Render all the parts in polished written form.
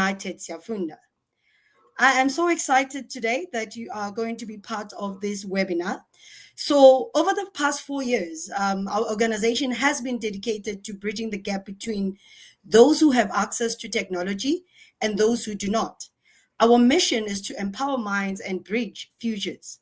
United Siafunda. I am so excited today that you are going to be part of this webinar. So over the past 4 years, our organization has been dedicated to bridging the gap between those who have access to technology and those who do not. Our mission is to empower minds and bridge futures.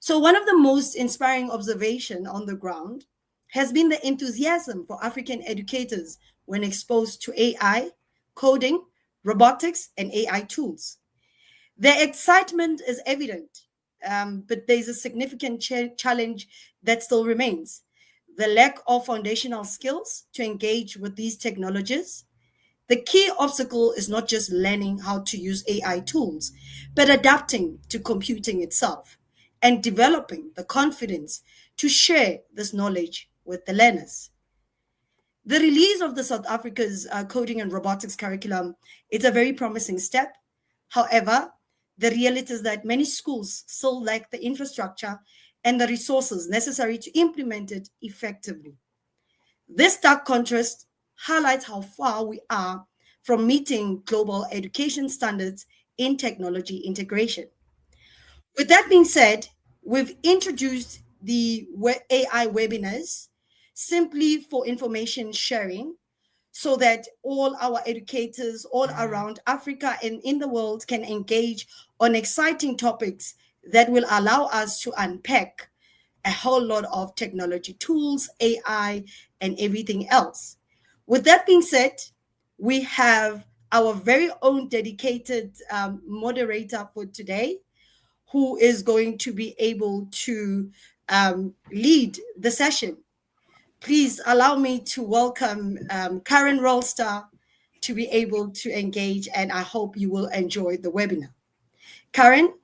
So one of the most inspiring observations on the ground has been the enthusiasm for African educators when exposed to AI, coding, robotics, and AI tools. Their excitement is evident, but there's a significant challenge that still remains: the lack of foundational skills to engage with these technologies. The key obstacle is not just learning how to use AI tools, but adapting to computing itself and developing the confidence to share this knowledge with the learners. The release of the South Africa's coding and robotics curriculum is a very promising step. However, the reality is that many schools still lack the infrastructure and the resources necessary to implement it effectively. This stark contrast highlights how far we are from meeting global education standards in technology integration. With that being said, we've introduced the AI webinars simply for information sharing, so that all our educators all around Africa and in the world can engage on exciting topics that will allow us to unpack a whole lot of technology tools, AI, and everything else. With that being said, we have our very own dedicated moderator for today, who is going to be able to lead the session. Please allow me to welcome Karen Rolster to be able to engage, and I hope you will enjoy the webinar. Karen,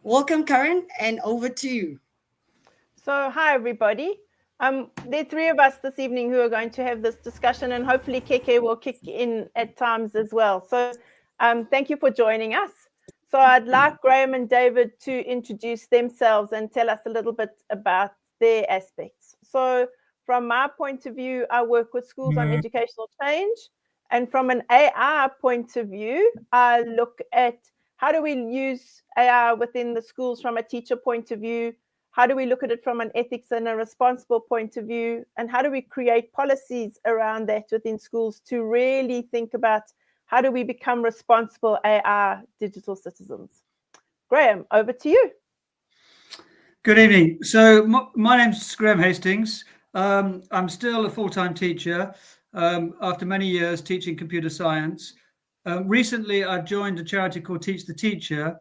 welcome, Karen, and over to you. So, hi, everybody. There are three of us this evening who are going to have this discussion, and hopefully Keke will kick in at times as well. So thank you for joining us. So I'd like Graham and David to introduce themselves and tell us a little bit about their aspects. So from my point of view, I work with schools on educational change. And from an AI point of view, I look at how do we use AI within the schools from a teacher point of view. How do we look at it from an ethics and a responsible point of view? And how do we create policies around that within schools to really think about how do we become responsible AI digital citizens? Graham, over to you. Good evening. So my name's Graham Hastings. I'm still a full-time teacher after many years teaching computer science. Recently, I've joined a charity called Teach the Teacher,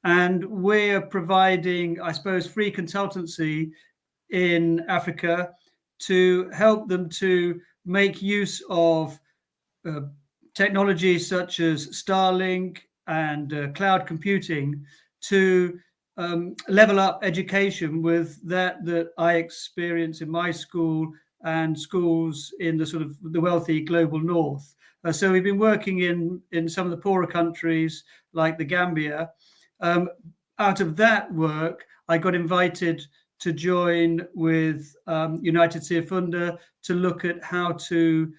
and we're providing, I suppose, free consultancy in Africa to help them to make use of technologies such as Starlink and cloud computing to level up education with that I experience in my school and schools in the sort of the wealthy global north. So we've been working in some of the poorer countries like the Gambia. Out of that work, I got invited to join with United Siafunda to look at how to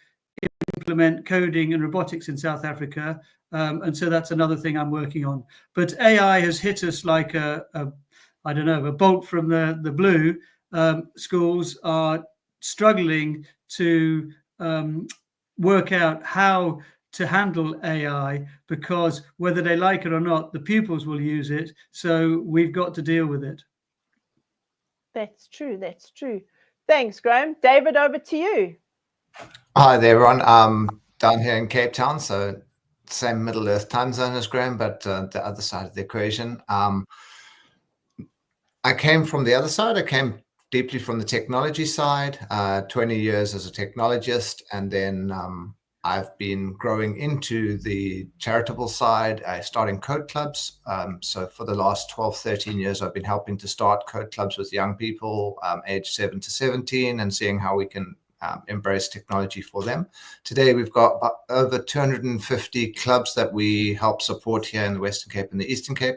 implement coding and robotics in South Africa. And so that's another thing I'm working on. But AI has hit us like a bolt from the blue. Schools are struggling to work out how to handle AI, because whether they like it or not, the pupils will use it. So we've got to deal with it. That's true. That's true. Thanks, Graham. David, over to you. Hi there, everyone. I'm down here in Cape Town, so same Middle Earth time zone as Graham, but the other side of the equation. I came from the other side. I came deeply from the technology side, 20 years as a technologist, and then I've been growing into the charitable side, starting code clubs. So for the last 12, 13 years, I've been helping to start code clubs with young people aged 7 to 17 and seeing how we can embrace technology for them. Today, we've got over 250 clubs that we help support here in the Western Cape and the Eastern Cape.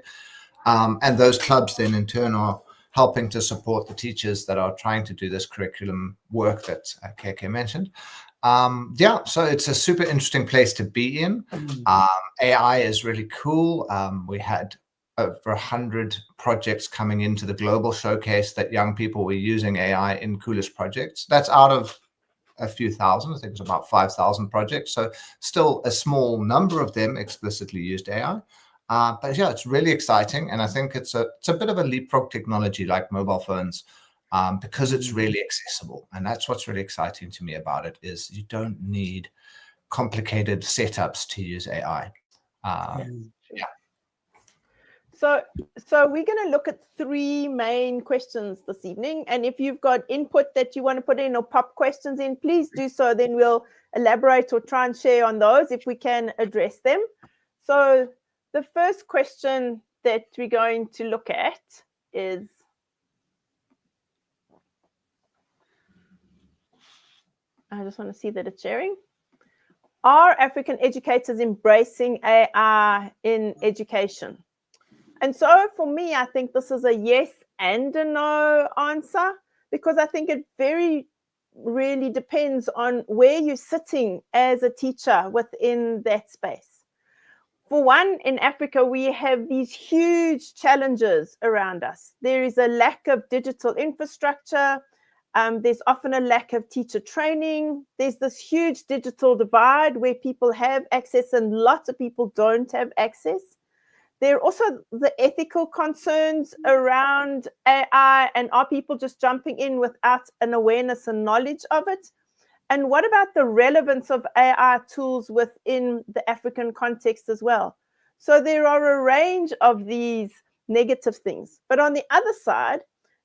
And those clubs then in turn are helping to support the teachers that are trying to do this curriculum work that Keke mentioned. Yeah, so it's a super interesting place to be in. AI is really cool. We had over 100 projects coming into the global showcase that young people were using AI in Coolest projects. That's out of a few thousand. I think it was about 5,000 projects. So still a small number of them explicitly used AI. But yeah, it's really exciting. And I think it's a bit of a leapfrog technology like mobile phones, because it's really accessible. And that's what's really exciting to me about it, is you don't need complicated setups to use AI. So we're going to look at 3 main questions this evening. And if you've got input that you want to put in or pop questions in, please do so. Then we'll elaborate or try and share on those if we can address them. So the first question that we're going to look at is, I just want to see that it's sharing. Are African educators embracing AI in education? And so for me, I think this is a yes and a no answer, because I think it really depends on where you're sitting as a teacher within that space. For one, in Africa, we have these huge challenges around us. There is a lack of digital infrastructure. There's often a lack of teacher training. There's this huge digital divide where people have access and lots of people don't have access. There are also the ethical concerns around AI, and are people just jumping in without an awareness and knowledge of it? And what about the relevance of AI tools within the African context as well? So there are a range of these negative things. But on the other side,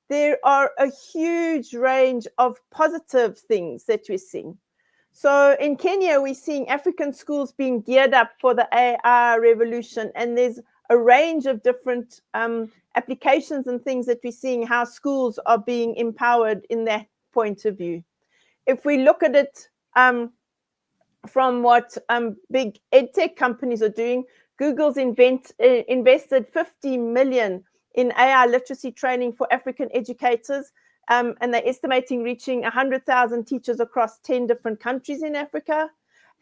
there are a huge range of positive things that we're seeing. So in Kenya, we're seeing African schools being geared up for the AI revolution, and there's a range of different applications and things that we're seeing how schools are being empowered in that point of view. If we look at it from what big edtech companies are doing, Google's invested 50 million in AI literacy training for African educators, and they're estimating reaching 100,000 teachers across 10 different countries in Africa.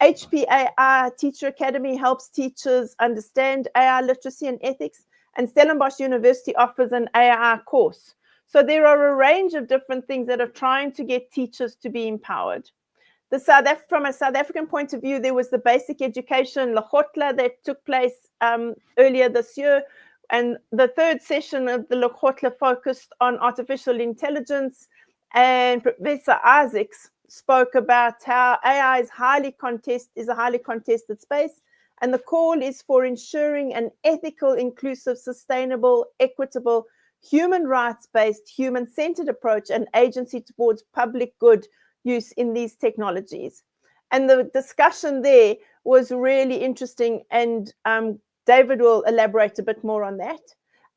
HP AI Teacher Academy helps teachers understand AI literacy and ethics, and Stellenbosch University offers an AI course. So there are a range of different things that are trying to get teachers to be empowered. From a South African point of view, there was the basic education Lekgotla that took place earlier this year. And the 3rd session of the Lekgotla focused on artificial intelligence, and Professor Isaacs spoke about how AI is a highly contested space, and the call is for ensuring an ethical, inclusive, sustainable, equitable, human rights-based, human-centered approach and agency towards public good use in these technologies. And the discussion there was really interesting, and David will elaborate a bit more on that.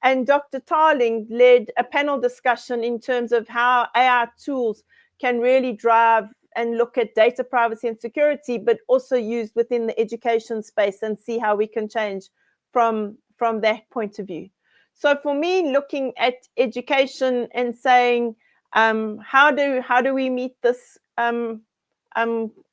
And Dr. Tarling led a panel discussion in terms of how AI tools can really drive and look at data privacy and security, but also used within the education space, and see how we can change from that point of view. So for me, looking at education and saying, how do we meet this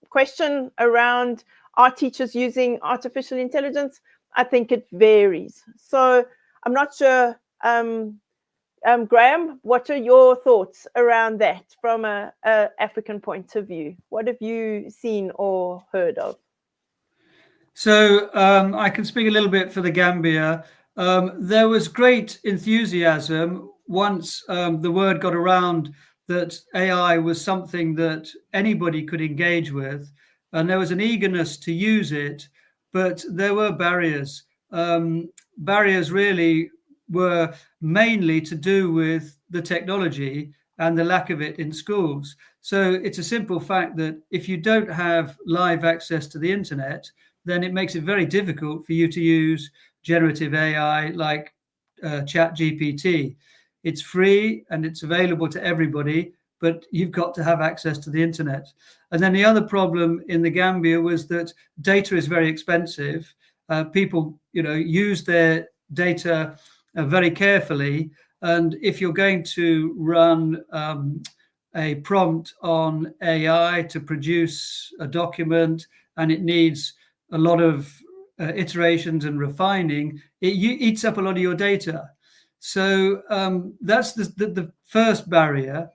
question around, are teachers using artificial intelligence? I think it varies. So I'm not sure, Graham, what are your thoughts around that from a African point of view? What have you seen or heard of? So I can speak a little bit for the Gambia. There was great enthusiasm once the word got around that AI was something that anybody could engage with, and there was an eagerness to use it, but there were barriers. Barriers really were mainly to do with the technology and the lack of it in schools. So it's a simple fact that if you don't have live access to the internet, then it makes it very difficult for you to use generative AI like ChatGPT. It's free and it's available to everybody, but you've got to have access to the internet. And then the other problem in the Gambia was that data is very expensive. People, use their data very carefully. And if you're going to run a prompt on AI to produce a document, and it needs a lot of iterations and refining, it eats up a lot of your data. So that's the first barrier.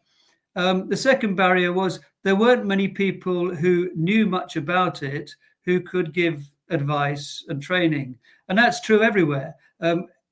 The second barrier was there weren't many people who knew much about it who could give advice and training. And that's true everywhere.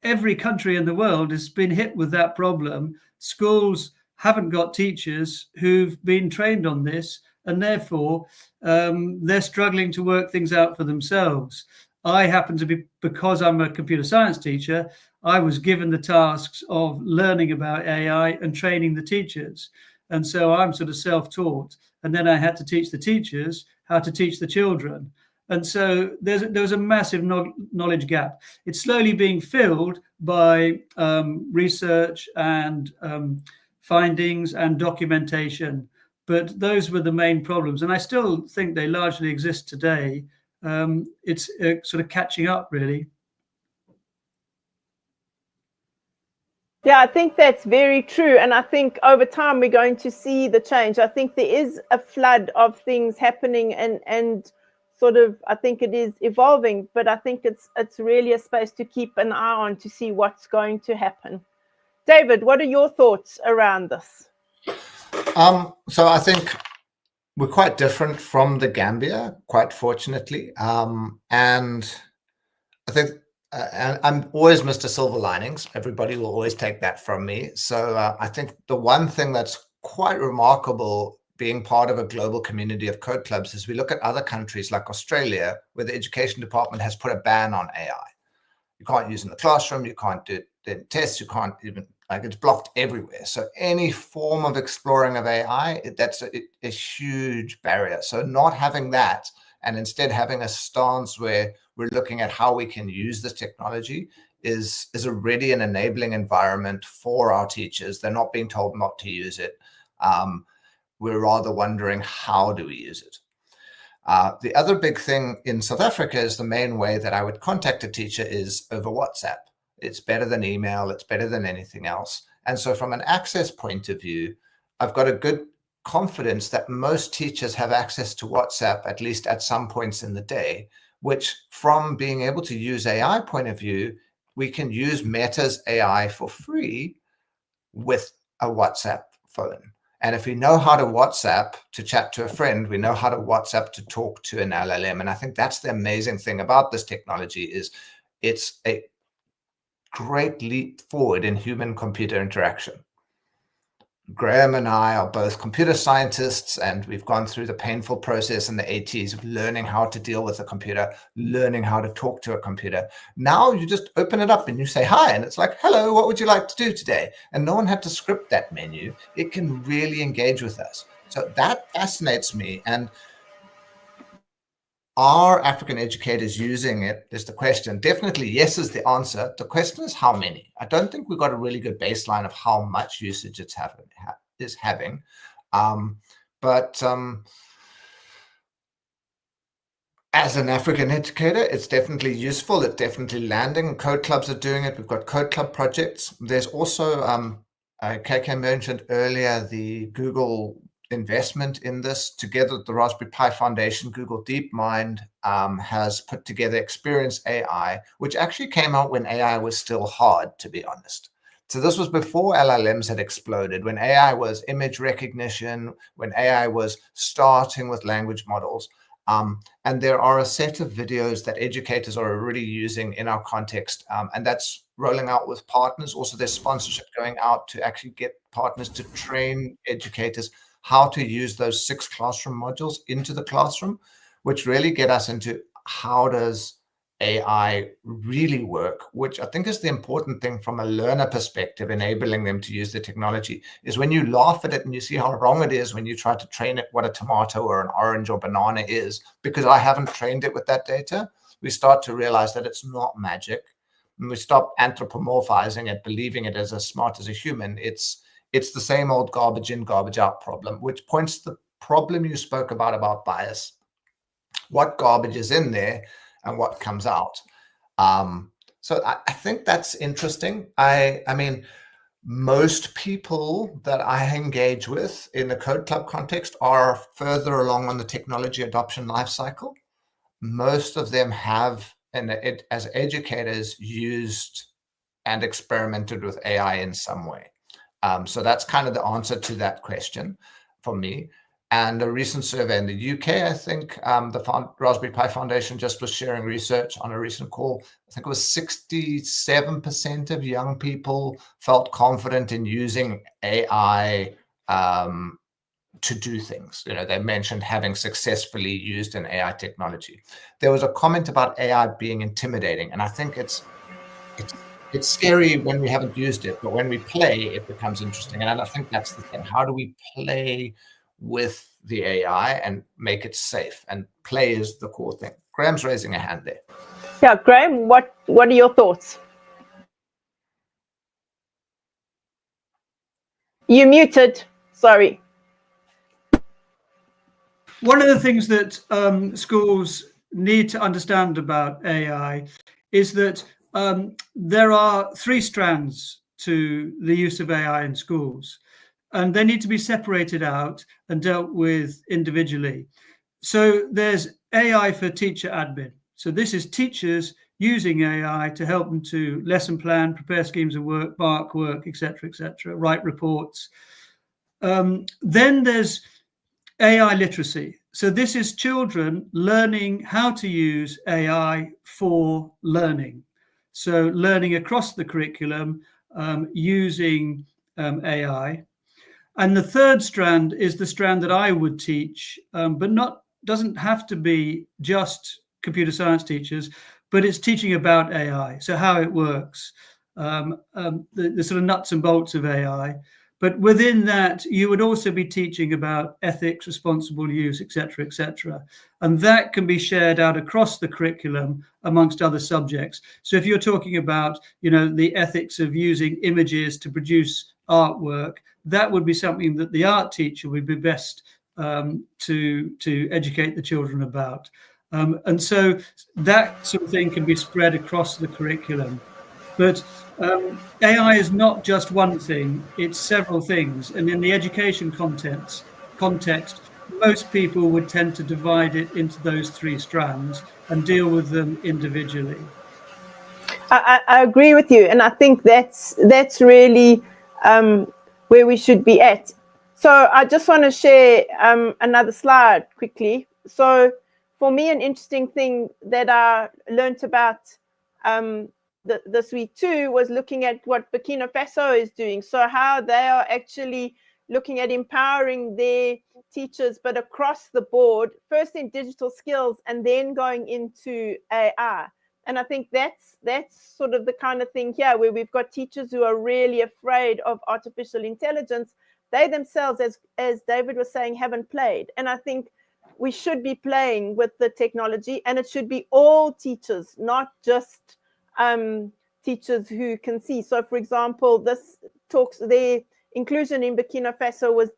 Every country in the world has been hit with that problem. Schools haven't got teachers who've been trained on this, and therefore they're struggling to work things out for themselves. I happen to be, because I'm a computer science teacher, I was given the tasks of learning about AI and training the teachers. And so I'm sort of self-taught. And then I had to teach the teachers how to teach the children. And so there was a massive knowledge gap. It's slowly being filled by research and findings and documentation. But those were the main problems. And I still think they largely exist today. It's sort of catching up, really. Yeah, I think that's very true. And I think over time we're going to see the change. I think there is a flood of things happening and sort of, I think it is evolving, but I think it's really a space to keep an eye on to see what's going to happen. David, what are your thoughts around this? So I think we're quite different from the Gambia, quite fortunately. And I think and I'm always Mr. Silver Linings. Everybody will always take that from me. So I think the one thing that's quite remarkable being part of a global community of code clubs is we look at other countries like Australia, where the education department has put a ban on AI. You can't use it in the classroom, you can't do it in tests, you can't even, like, it's blocked everywhere. So any form of exploring of AI, that's a huge barrier. So not having that, and instead having a stance where we're looking at how we can use this technology is already an enabling environment for our teachers. They're not being told not to use it. We're rather wondering, how do we use it? The other big thing in South Africa is the main way that I would contact a teacher is over WhatsApp. It's better than email. It's better than anything else. And so from an access point of view, I've got a good confidence that most teachers have access to WhatsApp, at least at some points in the day, which from being able to use AI point of view, we can use Meta's AI for free with a WhatsApp phone. And if we know how to WhatsApp to chat to a friend, we know how to WhatsApp to talk to an LLM. And I think that's the amazing thing about this technology is it's a great leap forward in human-computer interaction. Graham and I are both computer scientists, and we've gone through the painful process in the 80s of learning how to deal with a computer, learning how to talk to a computer. Now you just open it up and you say hi, and it's like, hello, what would you like to do today? And no one had to script that menu. It can really engage with us. So that fascinates me. And are African educators using it is the question. Definitely yes is the answer. The question is how many. I don't think we've got a really good baseline of how much usage it's having. As an African educator, it's definitely useful. It's definitely landing. Code clubs are doing it. We've got code club projects. There's also, KK mentioned earlier, the Google investment in this. Together with the Raspberry Pi Foundation, Google DeepMind has put together Experience AI, which actually came out when AI was still hard, to be honest. So this was before LLMs had exploded, when AI was image recognition, when AI was starting with language models. And there are a set of videos that educators are already using in our context, and that's rolling out with partners. Also, there's sponsorship going out to actually get partners to train educators how to use those 6 classroom modules into the classroom, which really get us into how does AI really work, which I think is the important thing from a learner perspective, enabling them to use the technology, is when you laugh at it and you see how wrong it is when you try to train it what a tomato or an orange or banana is, because I haven't trained it with that data, we start to realize that it's not magic. And we stop anthropomorphizing it, believing it as smart as a human. It's the same old garbage in, garbage out problem, which points to the problem you spoke about bias. What garbage is in there and what comes out? So I think that's interesting. I mean, Most people that I engage with in the Code Club context are further along on the technology adoption lifecycle. Most of them have, as educators, used and experimented with AI in some way. So that's kind of the answer to that question for me. And a recent survey in the UK, I think the Raspberry Pi Foundation just was sharing research on a recent call. I think it was 67% of young people felt confident in using AI to do things. You know, they mentioned having successfully used an AI technology. There was a comment about AI being intimidating, and I think it's scary when we haven't used it, but when we play, it becomes interesting. And I think that's the thing. How do we play with the AI and make it safe? And play is the core thing. Graham's raising a hand there. Yeah, Graham, what are your thoughts? You muted, sorry. One of the things that schools need to understand about AI is that there are 3 strands to the use of AI in schools, and they need to be separated out and dealt with individually. So there's AI for teacher admin. So this is teachers using AI to help them to lesson plan, prepare schemes of work, mark work, etc., write reports. Then there's AI literacy. So this is children learning how to use AI for learning. So learning across the curriculum using AI. And the third strand is the strand that I would teach, but doesn't have to be just computer science teachers, but it's teaching about AI. So how it works, the sort of nuts and bolts of AI. But within that, you would also be teaching about ethics, responsible use, etc. And that can be shared out across the curriculum amongst other subjects. So if you're talking about, the ethics of using images to produce artwork, that would be something that the art teacher would be best to educate the children about. And so that sort of thing can be spread across the curriculum. But AI is not just one thing, it's several things. And in the education context, most people would tend to divide it into those 3 strands and deal with them individually. I agree with you. And I think that's really where we should be at. So I just want to share another slide quickly. So for me, an interesting thing that I learned about this week too was looking at what Burkina Faso is doing. So how they are actually looking at empowering their teachers, but across the board, first in digital skills and then going into AI. And I think that's sort of the kind of thing here where we've got teachers who are really afraid of artificial intelligence. They themselves, as David was saying, haven't played. And I think we should be playing with the technology, and it should be all teachers, not just teachers who can see. So for example, the inclusion in Burkina Faso was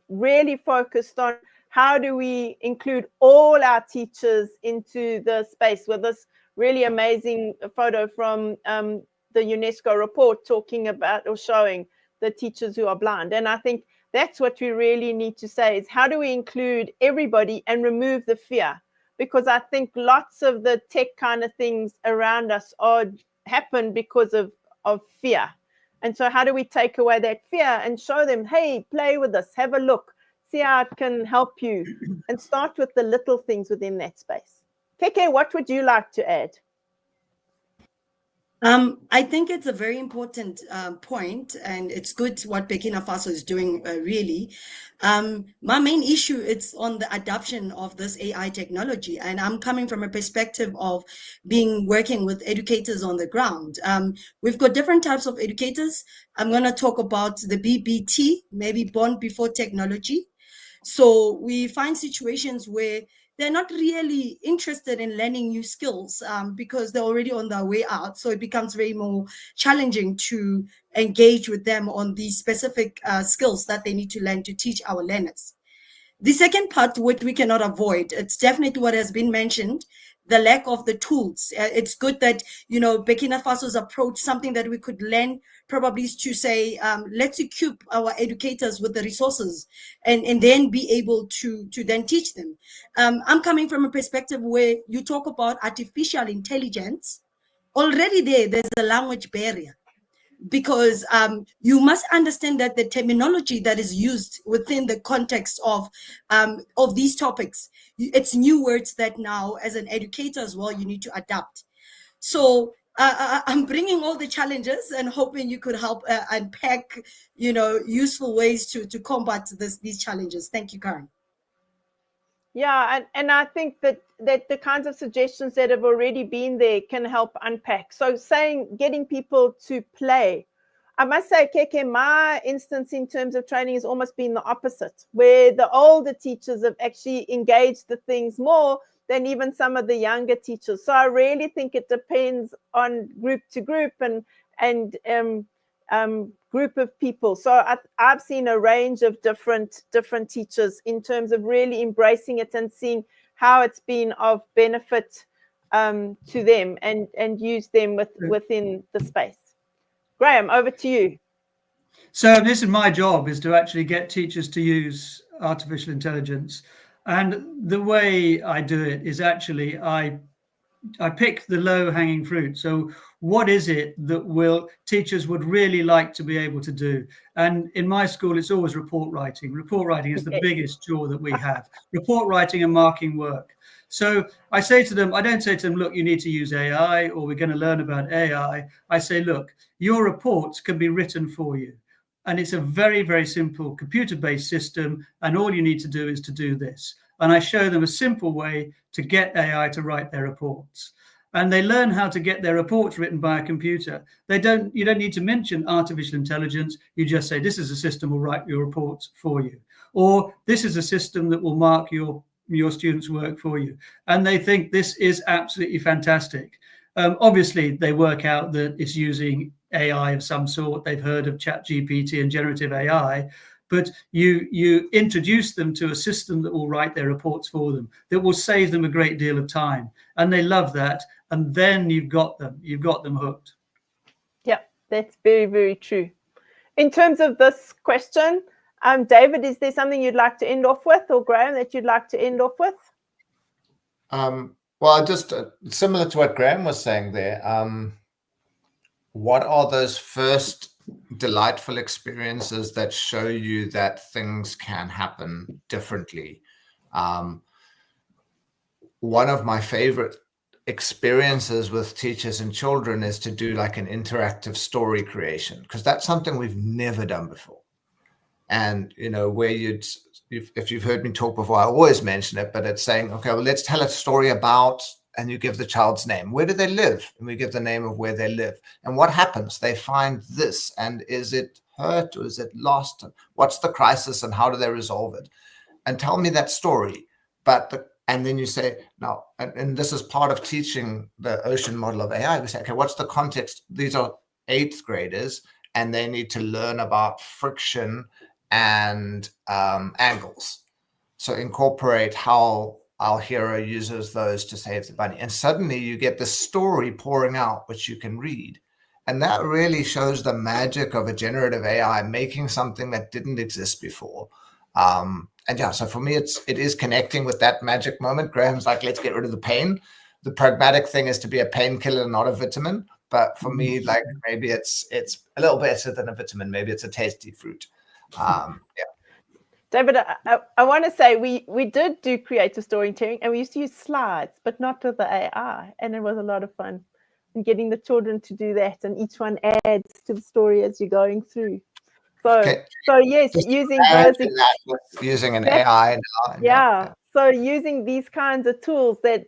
really focused on how do we include all our teachers into the space, with this really amazing photo from the UNESCO report talking about or showing the teachers who are blind. And I think that's what we really need to say, is how do we include everybody and remove the fear? Because I think lots of the tech kind of things around us happen because of fear. And so how do we take away that fear and show them, hey, play with us, have a look, see how it can help you, and start with the little things within that space. KK, what would you like to add? I think it's a very important point, and it's good what Burkina Faso is doing, really. My main issue is on the adoption of this AI technology, and I'm coming from a perspective of working with educators on the ground. We've got different types of educators. I'm going to talk about the BBT, maybe born before technology. So we find situations where they're not really interested in learning new skills because they're already on their way out. So it becomes very more challenging to engage with them on these specific skills that they need to learn to teach our learners. The second part, which we cannot avoid, it's definitely what has been mentioned, the lack of the tools. It's good that, Burkina Faso's approach, something that we could learn probably is to say, let's equip our educators with the resources and then be able to then teach them. I'm coming from a perspective where you talk about artificial intelligence. Already there's a language barrier, because you must understand that the terminology that is used within the context of these topics, it's new words that now, as an educator as well, you need to adapt. So I'm bringing all the challenges and hoping you could help unpack, useful ways to combat these challenges. Thank you, Karen. Yeah, and I think that the kinds of suggestions that have already been there can help unpack. So getting people to play. I must say, KK, my instance in terms of training has almost been the opposite, where the older teachers have actually engaged the things more than even some of the younger teachers. So I really think it depends on group to group and group of people. So I've seen a range of different teachers in terms of really embracing it and seeing how it's been of benefit to them and use them within the space. Graham, over to you. So this is my job, is to actually get teachers to use artificial intelligence. And the way I do it is actually I pick the low-hanging fruit. So what is it that teachers would really like to be able to do? And in my school, it's always report writing. Report writing is the biggest chore that we have. Report writing and marking work. So I say to them, I don't say to them, look, you need to use AI, or we're going to learn about AI. I say, look, your reports can be written for you. And it's a very, very simple computer-based system. And all you need to do is to do this. And I show them a simple way to get AI to write their reports. And they learn how to get their reports written by a computer. You don't need to mention artificial intelligence. You just say, this is a system that will write your reports for you. Or this is a system that will mark your students' work for you. And they think this is absolutely fantastic. Obviously, they work out that it's using AI of some sort. They've heard of ChatGPT and generative AI. But you introduce them to a system that will write their reports for them, that will save them a great deal of time. And they love that. And then you've got them hooked. Yeah, that's very, very true. In terms of this question, David, is there something you'd like to end off with, or Graham, that you'd like to end off with? Well, just similar to what Graham was saying there. What are those first delightful experiences that show you that things can happen differently? One of my favorite experiences with teachers and children is to do like an interactive story creation, because that's something we've never done before. And, where if you've heard me talk before, I always mention it, but it's saying, okay, well, let's tell a story about, and you give the child's name. Where do they live? And we give the name of where they live. And what happens? They find this. And is it hurt or is it lost? And what's the crisis and how do they resolve it? And tell me that story. And then you say, now, and this is part of teaching the Ocean model of AI. We say, okay, what's the context? These are 8th graders, and they need to learn about friction and angles. So incorporate how our hero uses those to save the bunny. And suddenly you get the story pouring out, which you can read. And that really shows the magic of a generative AI making something that didn't exist before. And yeah, so for me, it is connecting with that magic moment. Graham's like, let's get rid of the pain. The pragmatic thing is to be a painkiller, not a vitamin. But for me, like, maybe it's a little better than a vitamin. Maybe it's a tasty fruit. Yeah. David, I want to say we did do creative storytelling, and we used to use slides, but not with the AI. And it was a lot of fun. And getting the children to do that, and each one adds to the story as you're going through. So yes, using those, using an AI now. Yeah. So using these kinds of tools that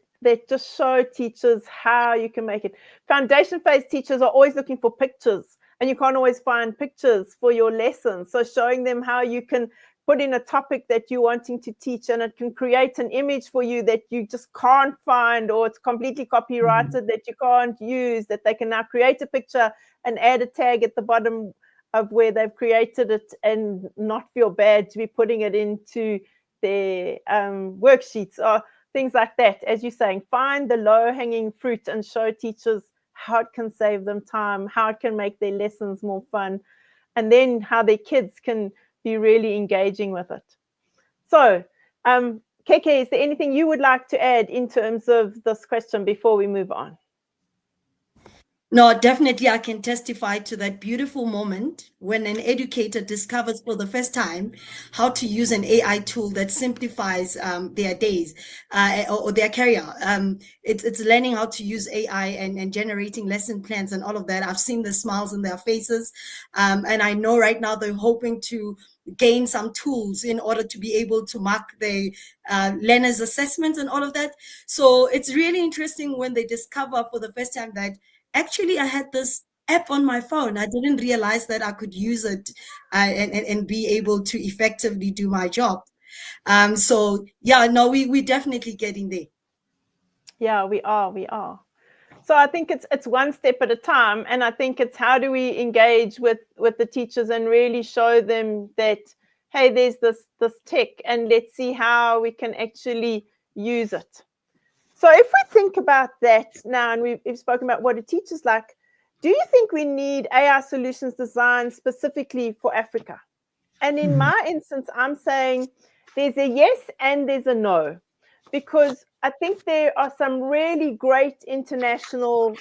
just show teachers how you can make it. Foundation phase teachers are always looking for pictures, and you can't always find pictures for your lessons. So showing them how you can put in a topic that you're wanting to teach, and it can create an image for you that you just can't find, or it's completely copyrighted that you can't use, that they can now create a picture and add a tag at the bottom of where they've created it, and not feel bad to be putting it into their worksheets. things like that, as you're saying, find the low-hanging fruit and show teachers how it can save them time, how it can make their lessons more fun, and then how their kids can be really engaging with it. So, Keke, is there anything you would like to add in terms of this question before we move on? No, definitely I can testify to that beautiful moment when an educator discovers for the first time how to use an AI tool that simplifies their days or their career. It's learning how to use AI and generating lesson plans and all of that. I've seen the smiles on their faces. And I know right now they're hoping to gain some tools in order to be able to mark the learners' assessments and all of that. So it's really interesting when they discover for the first time that actually I had this app on my phone. I didn't realize that I could use it and be able to effectively do my job. So yeah, no, we're definitely getting there. Yeah, we are. So I think it's one step at a time, and I think it's how do we engage with the teachers and really show them that, hey, there's this tech, and let's see how we can actually use it. So if we think about that now, and we've spoken about what a teacher's like, do you think we need AI solutions designed specifically for Africa? And in my instance, I'm saying there's a yes and there's a no, because I think there are some really great international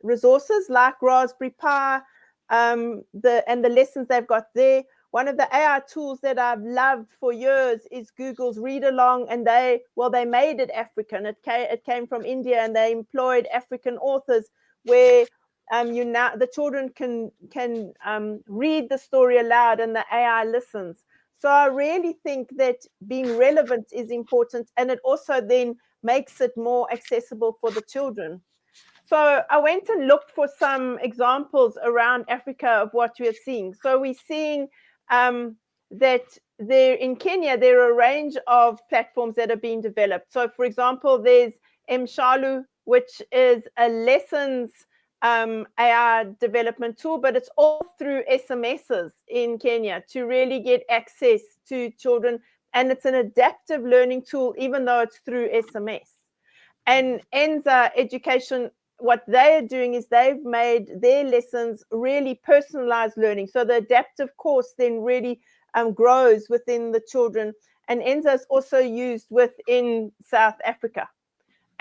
resources like Raspberry Pi, and the lessons they've got there. One of the AI tools that I've loved for years is Google's Read Along, and they made it African. It came from India, and they employed African authors where the children can read the story aloud and the AI listens. So I really think that being relevant is important, and it also then makes it more accessible for the children. So I went and looked for some examples around Africa of what we are seeing. So we're seeing that there in Kenya, there are a range of platforms that are being developed. So for example, there's Mshalu, which is a lessons AI development tool, but it's all through SMSs in Kenya to really get access to children. And it's an adaptive learning tool, even though it's through SMS. And Enza Education, what they are doing is they've made their lessons really personalized learning. So the adaptive course then really grows within the children. And Enza is also used within South Africa.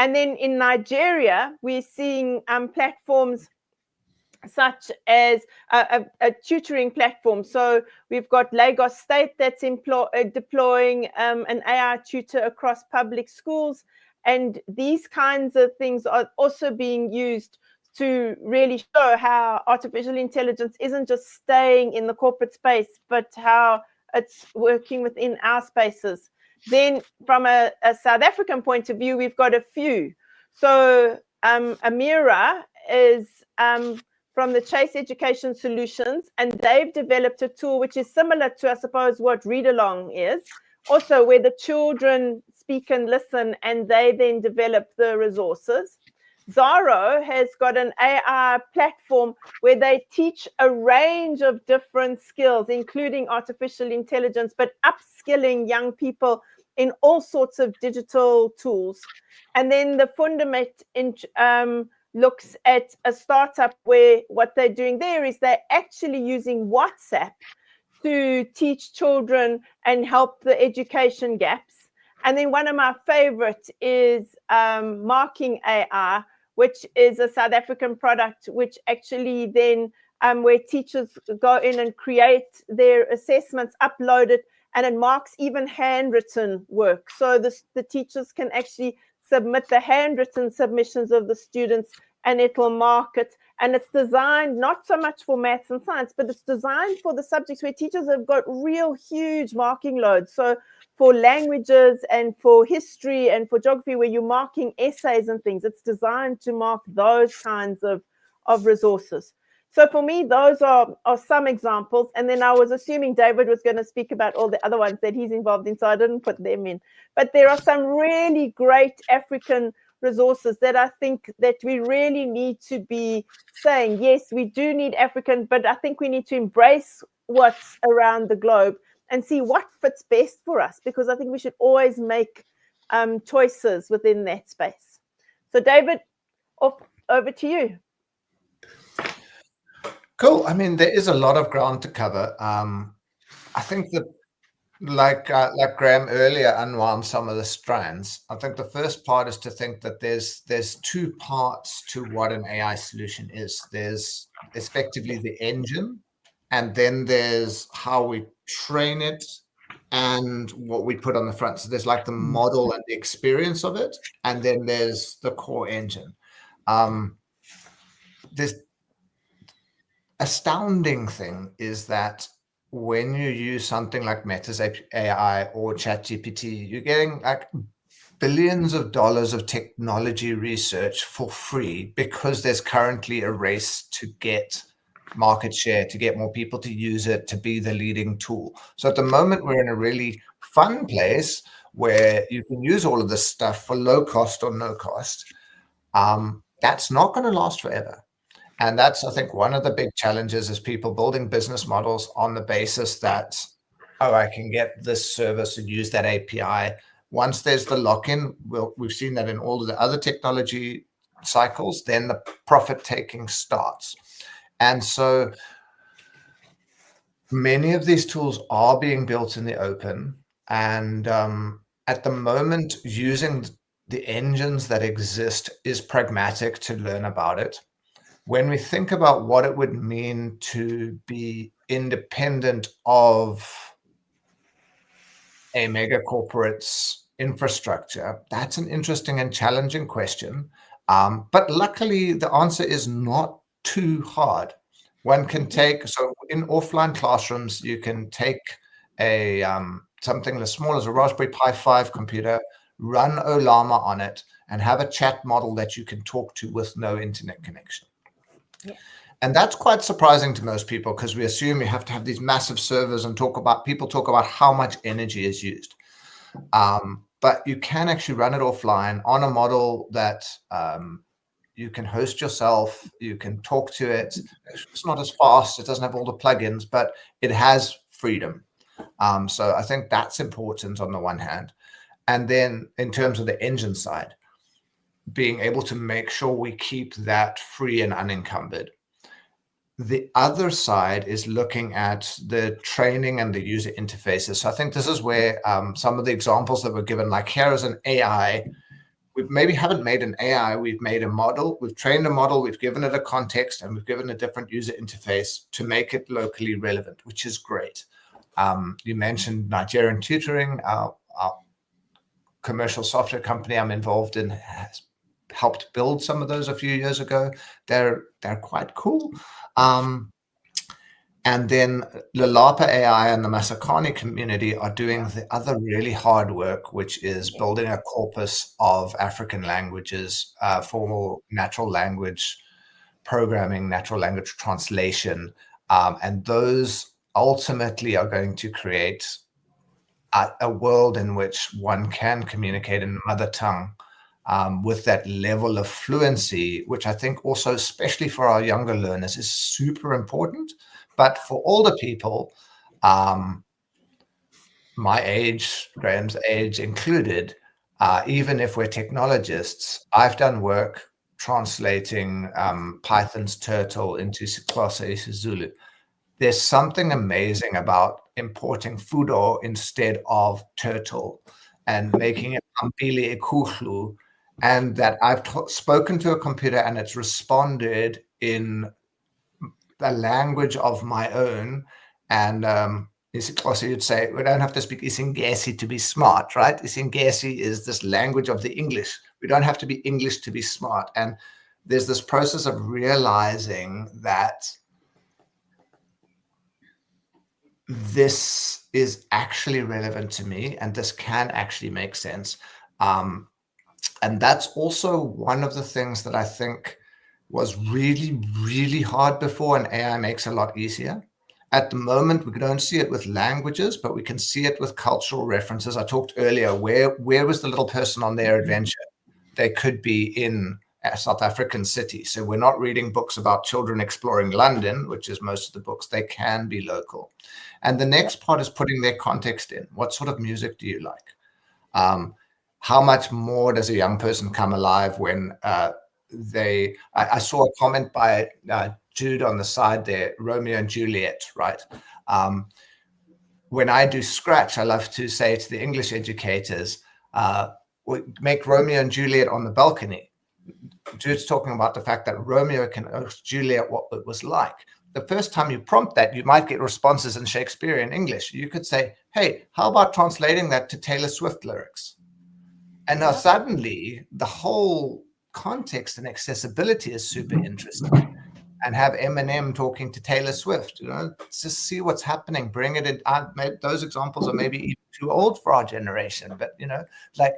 And then in Nigeria, we're seeing platforms such as a tutoring platform. So we've got Lagos State that's deploying an AI tutor across public schools. And these kinds of things are also being used to really show how artificial intelligence isn't just staying in the corporate space, but how it's working within our spaces. Then from a South African point of view, we've got a few. So Amira is from the Chase Education Solutions, and they've developed a tool which is similar to, I suppose, what Read Along is, also where the children speak and listen, and they then develop the resources. Zaro has got an AI platform where they teach a range of different skills, including artificial intelligence, but upskilling young people in all sorts of digital tools. And then the Fundamet looks at a startup where what they're doing there is they're actually using WhatsApp to teach children and help the education gaps. And then one of my favorites is Marking AI, which is a South African product, which actually then where teachers go in and create their assessments, upload it, and it marks even handwritten work. So the teachers can actually submit the handwritten submissions of the students, and it will mark it. And it's designed not so much for maths and science, but it's designed for the subjects where teachers have got real huge marking loads. So for languages and for history and for geography, where you're marking essays and things, it's designed to mark those kinds of resources. So for me, those are some examples. And then I was assuming David was going to speak about all the other ones that he's involved in, so I didn't put them in. But there are some really great African resources that I think that we really need to be saying, yes, we do need African, but I think we need to embrace what's around the globe and see what fits best for us, because I think we should always make choices within that space. So David, over to you. Cool. I mean, there is a lot of ground to cover. I think that, like Graham earlier unwound some of the strands. I think the first part is to think that there's two parts to what an AI solution is. There's effectively the engine, and then there's how we train it and what we put on the front. So there's like the model and the experience of it, and then there's the core engine. This astounding thing is that when you use something like Meta's AI or ChatGPT, you're getting like billions of dollars of technology research for free because there's currently a race to get market share, to get more people to use it, to be the leading tool. So at the moment, we're in a really fun place where you can use all of this stuff for low cost or no cost. That's not going to last forever. And that's, I think, one of the big challenges is people building business models on the basis that, oh, I can get this service and use that API. Once there's the lock-in, we've seen that in all of the other technology cycles, then the profit taking starts. And so many of these tools are being built in the open. And at the moment, using the engines that exist is pragmatic to learn about it. When we think about what it would mean to be independent of a mega corporate's infrastructure, that's an interesting and challenging question. But luckily, the answer is not too hard. One can take, so in offline classrooms, you can take a something as small as a Raspberry Pi 5 computer, run Ollama on it, and have a chat model that you can talk to with no internet connection. Yeah. And that's quite surprising to most people because we assume you have to have these massive servers and people talk about how much energy is used. But you can actually run it offline on a model that you can host yourself, you can talk to it. It's not as fast, it doesn't have all the plugins, but it has freedom. So I think that's important on the one hand. And then in terms of the engine side, being able to make sure we keep that free and unencumbered. The other side is looking at the training and the user interfaces. So I think this is where some of the examples that were given, like here is an AI. We maybe haven't made an AI, we've made a model, we've trained a model, we've given it a context, and we've given a different user interface to make it locally relevant, which is great. You mentioned Nigerian Tutoring, our commercial software company I'm involved in has helped build some of those a few years ago. They're quite cool. And then Lalapa AI and the Masakani community are doing the other really hard work, which is building a corpus of African languages for natural language programming, natural language translation. And those ultimately are going to create a world in which one can communicate in the mother tongue with that level of fluency, which I think also, especially for our younger learners, is super important. But for older people, my age, Graham's age included, even if we're technologists, I've done work translating Python's turtle into Xhosa isiZulu. There's something amazing about importing fudo instead of turtle and making it Ampili Ekuhlu, and that I've spoken to a computer and it's responded in the language of my own. And isiXhosa, you'd say, we don't have to speak isiNgesi to be smart, right? isiNgesi is this language of the English. We don't have to be English to be smart. And there's this process of realizing that this is actually relevant to me and this can actually make sense. And that's also one of the things that I think was really, really hard before, and AI makes it a lot easier. At the moment, we don't see it with languages, but we can see it with cultural references. I talked earlier, where was the little person on their adventure? They could be in a South African city. So we're not reading books about children exploring London, which is most of the books. They can be local. And the next part is putting their context in. What sort of music do you like? how much more does a young person come alive when I saw a comment by Jude on the side there, Romeo and Juliet, right? When I do Scratch, I love to say to the English educators, make Romeo and Juliet on the balcony. Jude's talking about the fact that Romeo can ask Juliet what it was like. The first time you prompt that, you might get responses in Shakespearean English. You could say, hey, how about translating that to Taylor Swift lyrics? And now suddenly the whole context and accessibility is super interesting. And have Eminem talking to Taylor Swift, just see what's happening, bring it in. Those examples are maybe even too old for our generation, but like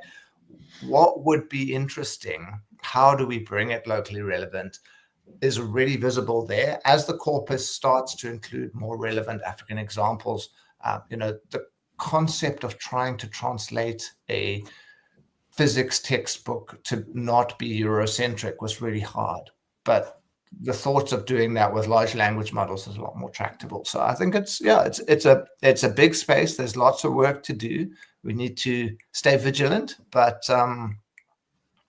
what would be interesting? How do we bring it locally relevant? Is already visible there as the corpus starts to include more relevant African examples. The concept of trying to translate a physics textbook to not be Eurocentric was really hard, but the thoughts of doing that with large language models is a lot more tractable. So I think it's a big space. There's lots of work to do. We need to stay vigilant, but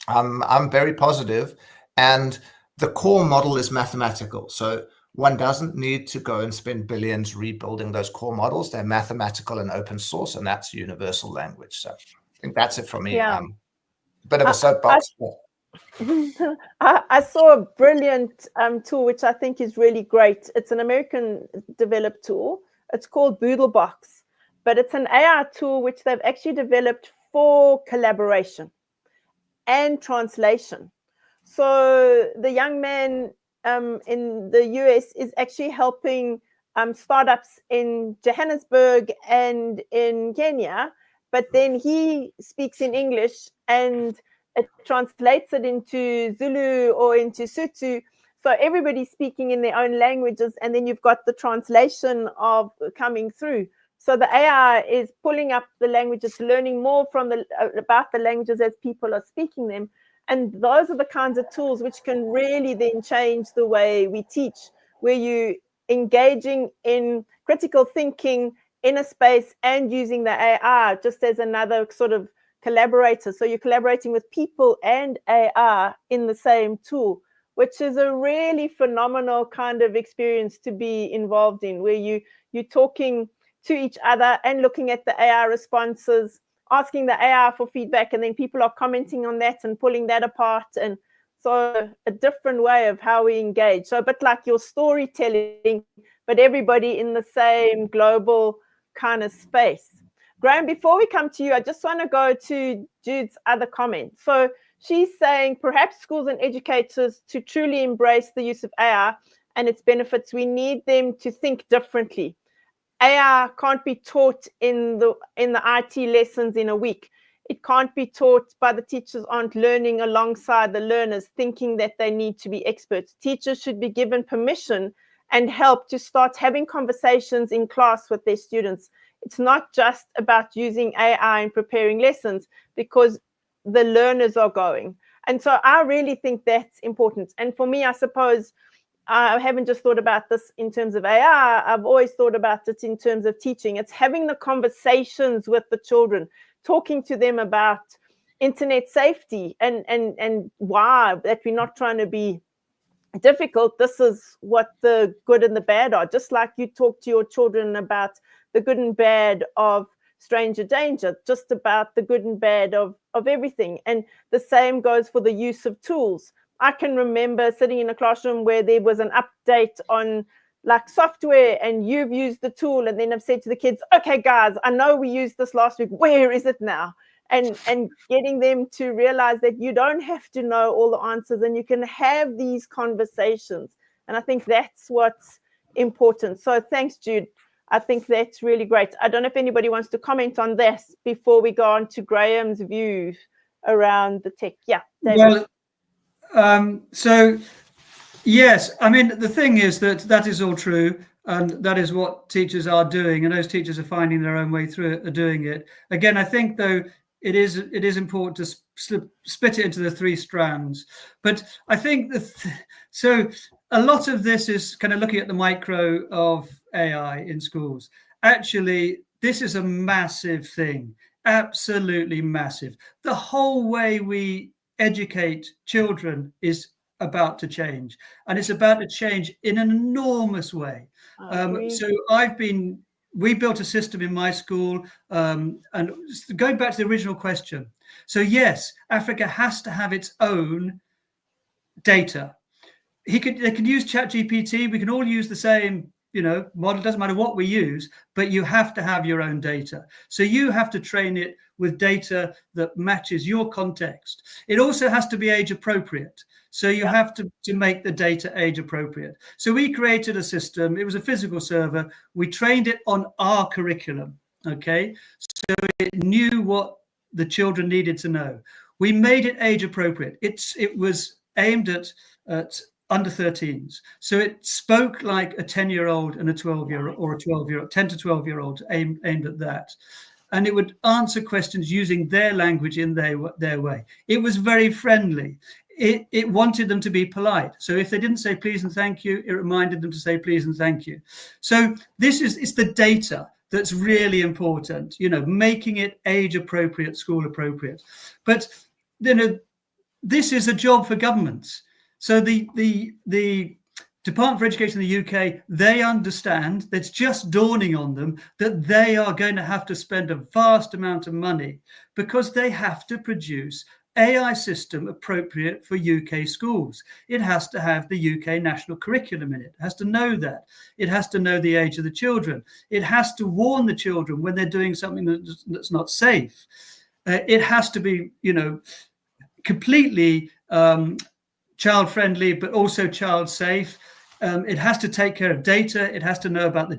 I'm very positive. And the core model is mathematical. So one doesn't need to go and spend billions rebuilding those core models. They're mathematical and open source, and that's universal language. So I think that's it for me. Yeah. Bit of a soapbox. I saw a brilliant tool, which I think is really great. It's an American developed tool. It's called Boodlebox, but it's an AI tool which they've actually developed for collaboration and translation. So the young man in the US is actually helping startups in Johannesburg and in Kenya, but then he speaks in English and it translates it into Zulu or into Sotho. So everybody's speaking in their own languages, and then you've got the translation of coming through. So the AI is pulling up the languages, learning more from about the languages as people are speaking them. And those are the kinds of tools which can really then change the way we teach, where you engaging in critical thinking in a space and using the AI just as another sort of collaborator. So you're collaborating with people and AI in the same tool, which is a really phenomenal kind of experience to be involved in, where you're talking to each other and looking at the AI responses, asking the AI for feedback, and then people are commenting on that and pulling that apart. And so a different way of how we engage. So a bit like your storytelling, but everybody in the same global kind of space. Graham, before we come to you, I just want to go to Jude's other comment. So she's saying perhaps schools and educators, to truly embrace the use of AI and its benefits, we need them to think differently. AI can't be taught in the IT lessons in a week. It can't be taught by the teachers aren't learning alongside the learners, thinking that they need to be experts. Teachers should be given permission and help to start having conversations in class with their students. It's not just about using AI in preparing lessons, because the learners are going. And so I really think that's important. And for me, I suppose, I haven't just thought about this in terms of AI. I've always thought about it in terms of teaching. It's having the conversations with the children, talking to them about internet safety and why that we're not trying to be difficult. This is what the good and the bad are. Just like you talk to your children about the good and bad of stranger danger, just about the good and bad of everything. And the same goes for the use of tools. I can remember sitting in a classroom where there was an update on like software, and you've used the tool, and then I've said to the kids, okay guys, I know we used this last week, where is it now? And getting them to realize that you don't have to know all the answers, and you can have these conversations. And I think that's what's important. So thanks, Jude. I think that's really great. I don't know if anybody wants to comment on this before we go on to Graham's views around the tech. Yeah, David. Well, so yes, I mean, the thing is that is all true, and that is what teachers are doing, and those teachers are finding their own way through it, are doing it. Again, I think though it is important to split it into the three strands. But I think so a lot of this is kind of looking at the micro of AI in schools. Actually, this is a massive thing. absolutely massive. The whole way we educate children is about to change, and it's about to change in an enormous way. So we built a system in my school, and going back to the original question. So yes, Africa has to have its own data. They can use ChatGPT. We can all use the same, model. Doesn't matter what we use, but you have to have your own data. So you have to train it with data that matches your context. It also has to be age appropriate. So you have to make the data age appropriate. So we created a system. It was a physical server. We trained it on our curriculum. Okay. So it knew what the children needed to know. We made it age appropriate. It was aimed at under 13s. So it spoke like a 10-year-old and a 12-year-old, or a 12-year-old, 10 to 12-year-old, aimed at that. And it would answer questions using their language in their way. It was very friendly. It wanted them to be polite. So if they didn't say please and thank you, it reminded them to say please and thank you. So it's the data that's really important, making it age appropriate, school appropriate. But this is a job for governments. So the Department for Education in the UK, they understand, that's just dawning on them, that they are going to have to spend a vast amount of money because they have to produce AI system appropriate for UK schools. It has to have the UK national curriculum in it. It has to know that. It has to know the age of the children. It has to warn the children when they're doing something that's not safe. It has to be, completely child-friendly, but also child-safe. It has to take care of data. It has to know about the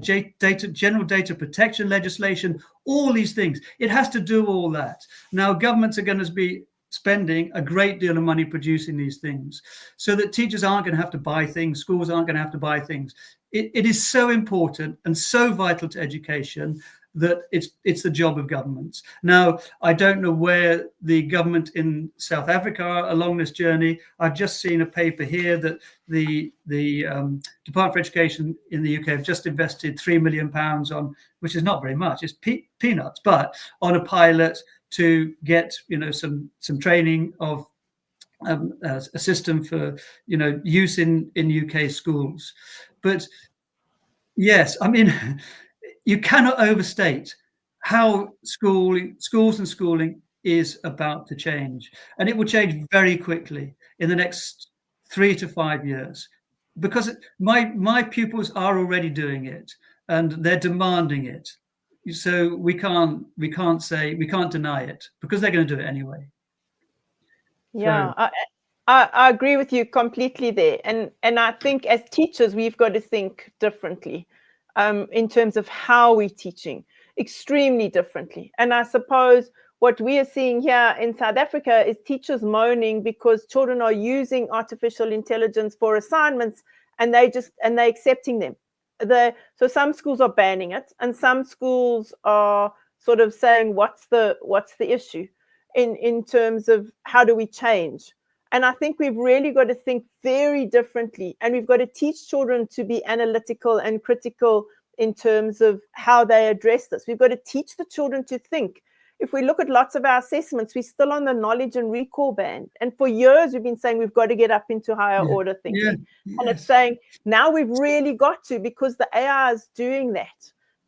general data protection legislation, all these things. It has to do all that. Now, governments are going to be spending a great deal of money producing these things so that teachers aren't going to have to buy things, schools aren't going to have to buy things. It is so important and so vital to education that it's the job of governments. Now, I don't know where the government in South Africa are along this journey. I've just seen a paper here that the Department for Education in the UK have just invested £3 million on, which is not very much, it's peanuts, but on a pilot to get some training of a system for use in UK schools. But yes, I mean, you cannot overstate how schools and schooling is about to change, and it will change very quickly in the next 3 to 5 years, because my pupils are already doing it and they're demanding it. So we can't deny it because they're going to do it anyway. Yeah, so I agree with you completely there, and I think as teachers we've got to think differently in terms of how we're teaching, extremely differently. And I suppose what we are seeing here in South Africa is teachers moaning because children are using artificial intelligence for assignments and they're accepting them. So some schools are banning it, and some schools are sort of saying, what's the issue in terms of how do we change? And I think we've really got to think very differently, and we've got to teach children to be analytical and critical in terms of how they address this. We've got to teach the children to think. If we look at lots of our assessments, we're still on the knowledge and recall band. And for years, we've been saying we've got to get up into higher order thinking. Yeah, yes. And it's saying now we've really got to, because the AI is doing that.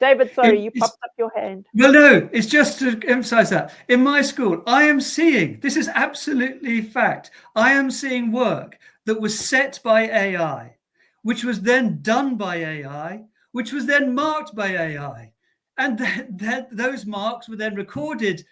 David, sorry, you popped up your hand. Well, no, it's just to emphasize that. In my school, I am seeing, this is absolutely fact, I am seeing work that was set by AI, which was then done by AI, which was then marked by AI. And those marks were then recorded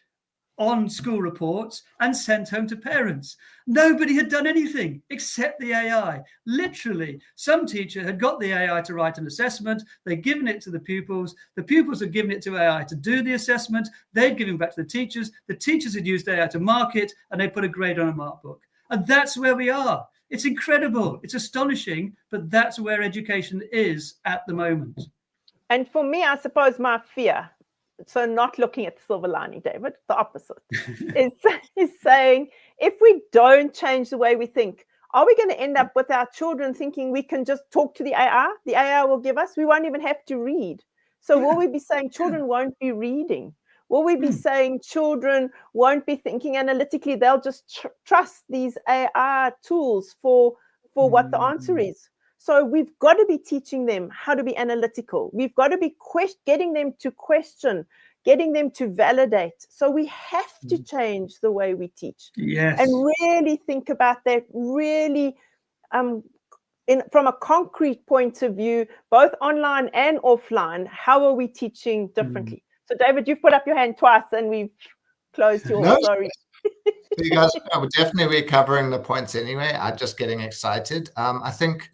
on school reports and sent home to parents. Nobody had done anything except the AI. Literally, some teacher had got the AI to write an assessment. They'd given it to the pupils. The pupils had given it to AI to do the assessment. They'd given it back to the teachers. The teachers had used AI to mark it, and they put a grade on a mark book. And that's where we are. It's incredible. It's astonishing, but that's where education is at the moment. And for me, I suppose my fear, so not looking at the silver lining, David, the opposite, is saying, if we don't change the way we think, are we going to end up with our children thinking we can just talk to the AI will give us, we won't even have to read. So will we be saying children won't be reading? Will we be saying children won't be thinking analytically? They'll just trust these AI tools for what the answer is. So we've got to be teaching them how to be analytical. We've got to be getting them to question, getting them to validate. So we have to change the way we teach. Yes. And really think about that, really from a concrete point of view, both online and offline. How are we teaching differently? So David, you've put up your hand twice and we've closed yours. No. Sorry. You guys will definitely be covering the points anyway. I'm just getting excited. I think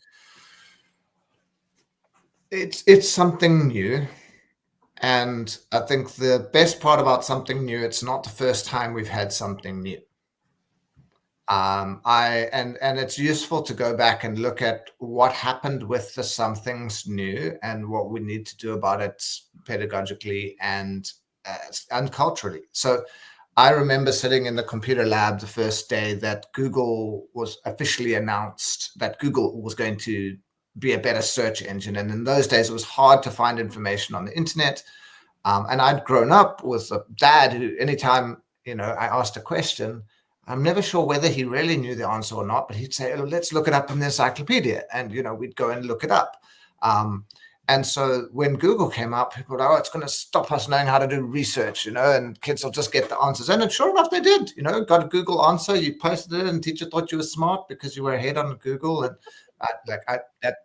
it's something new. And I think the best part about something new, it's not the first time we've had something new. And it's useful to go back and look at what happened with the something's new and what we need to do about it pedagogically and culturally. So I remember sitting in the computer lab the first day that Google was officially announced that Google was going to be a better search engine. And in those days, it was hard to find information on the internet. And I'd grown up with a dad who, anytime, I asked a question, I'm never sure whether he really knew the answer or not, but he'd say, oh, let's look it up in the encyclopedia. And, we'd go and look it up. And so when Google came up, people were like, oh, it's going to stop us knowing how to do research, and kids will just get the answers. And sure enough, they did, got a Google answer. You posted it and teacher thought you were smart because you were ahead on Google. And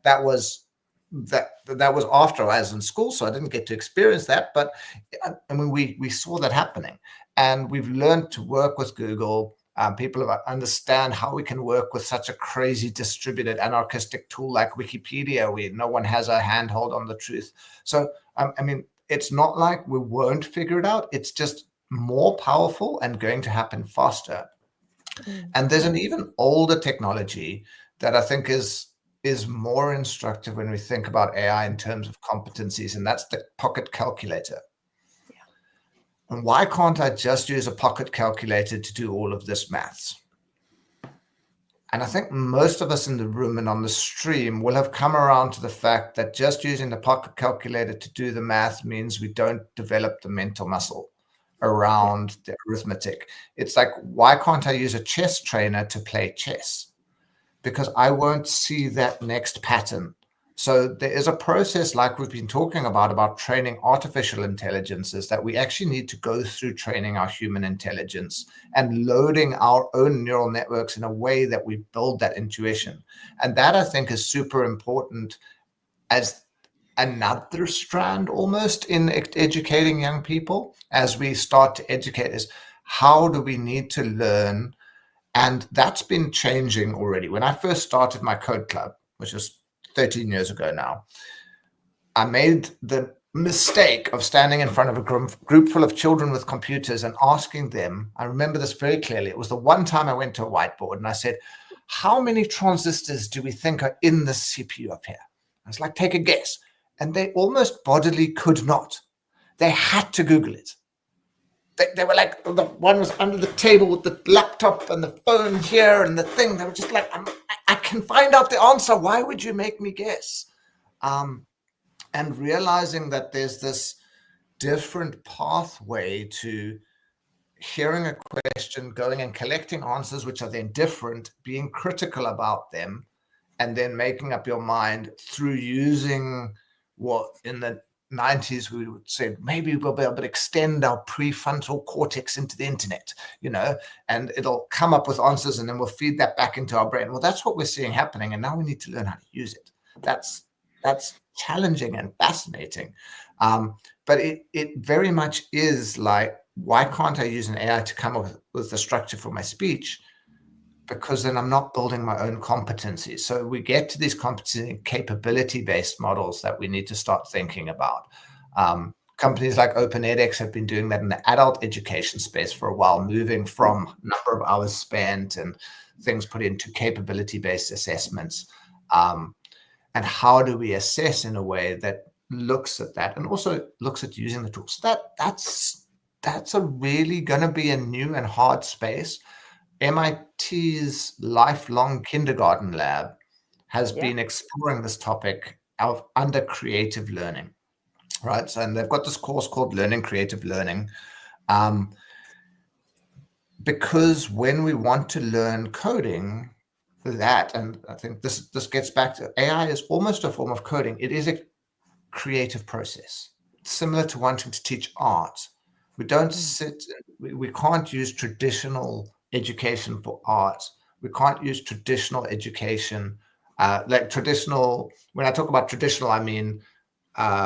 that was after I was in school, so I didn't get to experience that. But I mean, we saw that happening, and we've learned to work with Google. People understand how we can work with such a crazy distributed anarchistic tool like Wikipedia, where no one has a handhold on the truth. So, I mean, it's not like we won't figure it out. It's just more powerful and going to happen faster. And there's an even older technology that I think is more instructive when we think about AI in terms of competencies, and that's the pocket calculator. And why can't I just use a pocket calculator to do all of this maths? And I think most of us in the room and on the stream will have come around to the fact that just using the pocket calculator to do the math means we don't develop the mental muscle around the arithmetic. It's like, why can't I use a chess trainer to play chess? Because I won't see that next pattern. So there is a process like we've been talking about training artificial intelligences that we actually need to go through training our human intelligence and loading our own neural networks in a way that we build that intuition. And that I think is super important as another strand almost in educating young people as we start to educate is how do we need to learn. And that's been changing already. When I first started my code club, which was 13 years ago now, I made the mistake of standing in front of a group full of children with computers and asking them, I remember this very clearly, it was the one time I went to a whiteboard and I said, how many transistors do we think are in the CPU up here? I was like, take a guess. And they almost bodily could not. They had to Google it. They were like, the one was under the table with the laptop and the phone here and the thing. They were just like, I can find out the answer. Why would you make me guess? And realizing that there's this different pathway to hearing a question, going and collecting answers, which are then different, being critical about them, and then making up your mind through using what in the 90s we would say maybe we'll be able to extend our prefrontal cortex into the internet, and it'll come up with answers and then we'll feed that back into our brain. Well, that's what we're seeing happening, and now we need to learn how to use it. That's challenging and fascinating, but it very much is like, why can't I use an AI to come up with the structure for my speech? Because then I'm not building my own competencies. So we get to these competency and capability-based models that we need to start thinking about. Companies like OpenEdX have been doing that in the adult education space for a while, moving from number of hours spent and things put into capability-based assessments. And how do we assess in a way that looks at that and also looks at using the tools? That's a really going to be a new and hard space. MIT's lifelong kindergarten lab has been exploring this topic under creative learning, right? So, and they've got this course called Learning Creative Learning. Because when we want to learn coding, and I think this gets back to AI is almost a form of coding. It is a creative process, similar to wanting to teach art. We don't we can't use traditional education for art. We can't use traditional education, like traditional, when I talk about traditional, I mean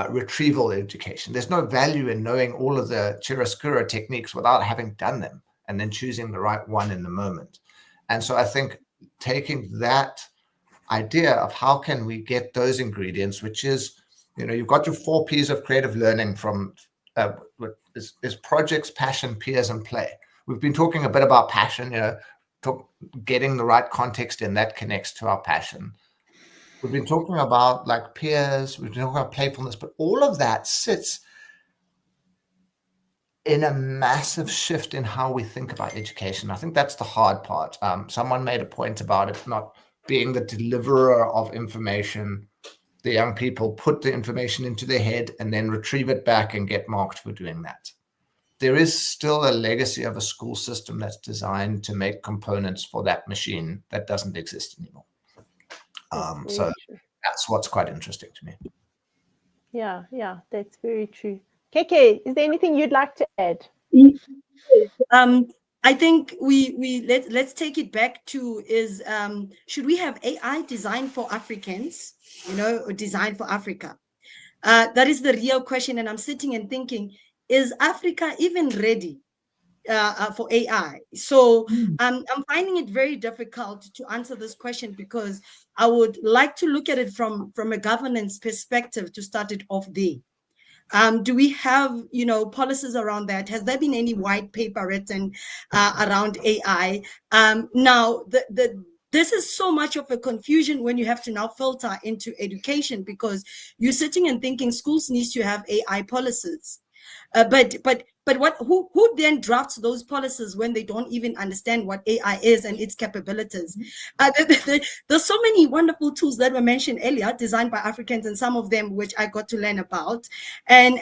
retrieval education. There's no value in knowing all of the chiaroscuro techniques without having done them and then choosing the right one in the moment. And so I think taking that idea of how can we get those ingredients, which is, you've got your 4 P's of creative learning from is projects, passion, peers, and play. We've been talking a bit about passion, getting the right context in that connects to our passion. We've been talking about like peers, we've been talking about playfulness, but all of that sits in a massive shift in how we think about education. I think that's the hard part. Someone made a point about it not being the deliverer of information. The young people put the information into their head and then retrieve it back and get marked for doing that. There is still a legacy of a school system that's designed to make components for that machine that doesn't exist anymore. So that's what's quite interesting to me. Yeah, that's very true. KK, is there anything you'd like to add? I think let's take it back to is should we have AI designed for Africans, or designed for Africa? That is the real question. And I'm sitting and thinking, is Africa even ready for AI? So I'm finding it very difficult to answer this question because I would like to look at it from a governance perspective to start it off there. Do we have, policies around that? Has there been any white paper written around AI? Now, this is so much of a confusion when you have to now filter into education because you're sitting and thinking schools need to have AI policies. But who then drafts those policies when they don't even understand what AI is and its capabilities? There's so many wonderful tools that were mentioned earlier, designed by Africans, and some of them which I got to learn about. And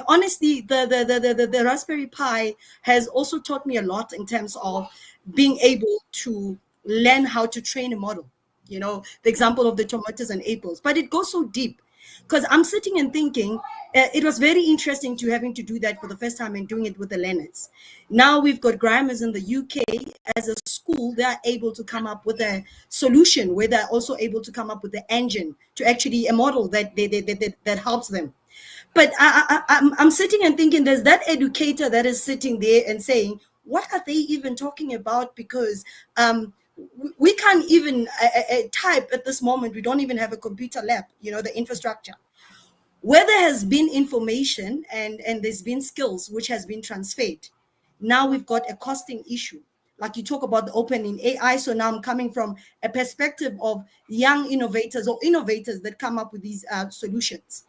honestly, the Raspberry Pi has also taught me a lot in terms of being able to learn how to train a model. The example of the tomatoes and apples, but it goes so deep. Because I'm sitting and thinking, it was very interesting to having to do that for the first time and doing it with the learners. Now we've got Grammars in the UK as a school, they're able to come up with a solution where they're also able to come up with the engine to actually a model that helps them. But I'm sitting and thinking, there's that educator that is sitting there and saying, what are they even talking about? Because we can't even type at this moment. We don't even have a computer lab, the infrastructure. Where there has been information and there's been skills which has been transferred, now we've got a costing issue. Like you talk about the opening AI. So now I'm coming from a perspective of young innovators or innovators that come up with these solutions.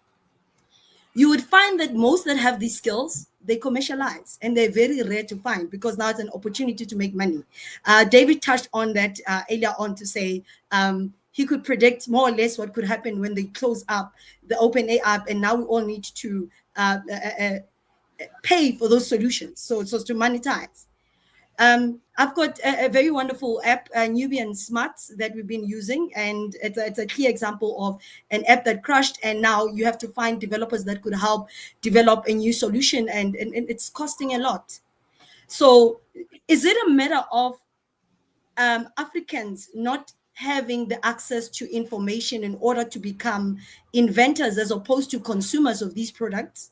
You would find that most that have these skills, they commercialize, and they're very rare to find because now it's an opportunity to make money. David touched on that earlier on to say he could predict more or less what could happen when they close up the OpenAI app, and now we all need to pay for those solutions. So it's to monetize. I've got a very wonderful app, Nubian Smarts, that we've been using, and it's a clear example of an app that crashed, and now you have to find developers that could help develop a new solution, and it's costing a lot. So is it a matter of Africans not having the access to information in order to become inventors as opposed to consumers of these products?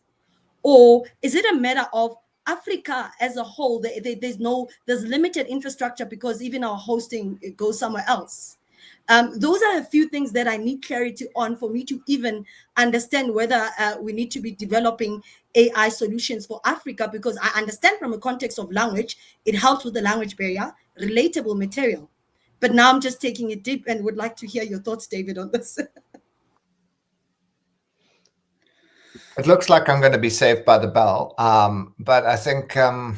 Or is it a matter of Africa as a whole, there's limited infrastructure because even our hosting, it goes somewhere else? Those are a few things that I need clarity on for me to even understand whether we need to be developing AI solutions for Africa, because I understand from a context of language, it helps with the language barrier, relatable material. But now I'm just taking it deep and would like to hear your thoughts, David, on this. It looks like I'm going to be saved by the bell, but I think for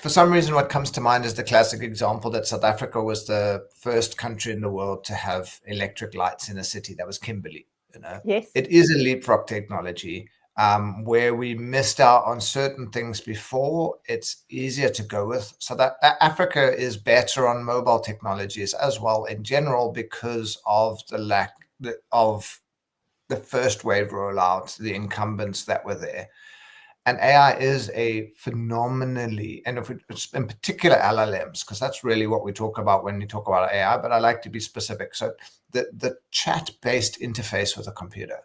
some reason, what comes to mind is the classic example that South Africa was the first country in the world to have electric lights in a city. That was Kimberley. Yes. It is a leapfrog technology. Where we missed out on certain things before, it's easier to go with. So that Africa is better on mobile technologies as well in general because of the lack of the first wave rollout, the incumbents that were there. And AI is a phenomenally, and if it's in particular LLMs, because that's really what we talk about when we talk about AI, but I like to be specific. So the chat-based interface with a computer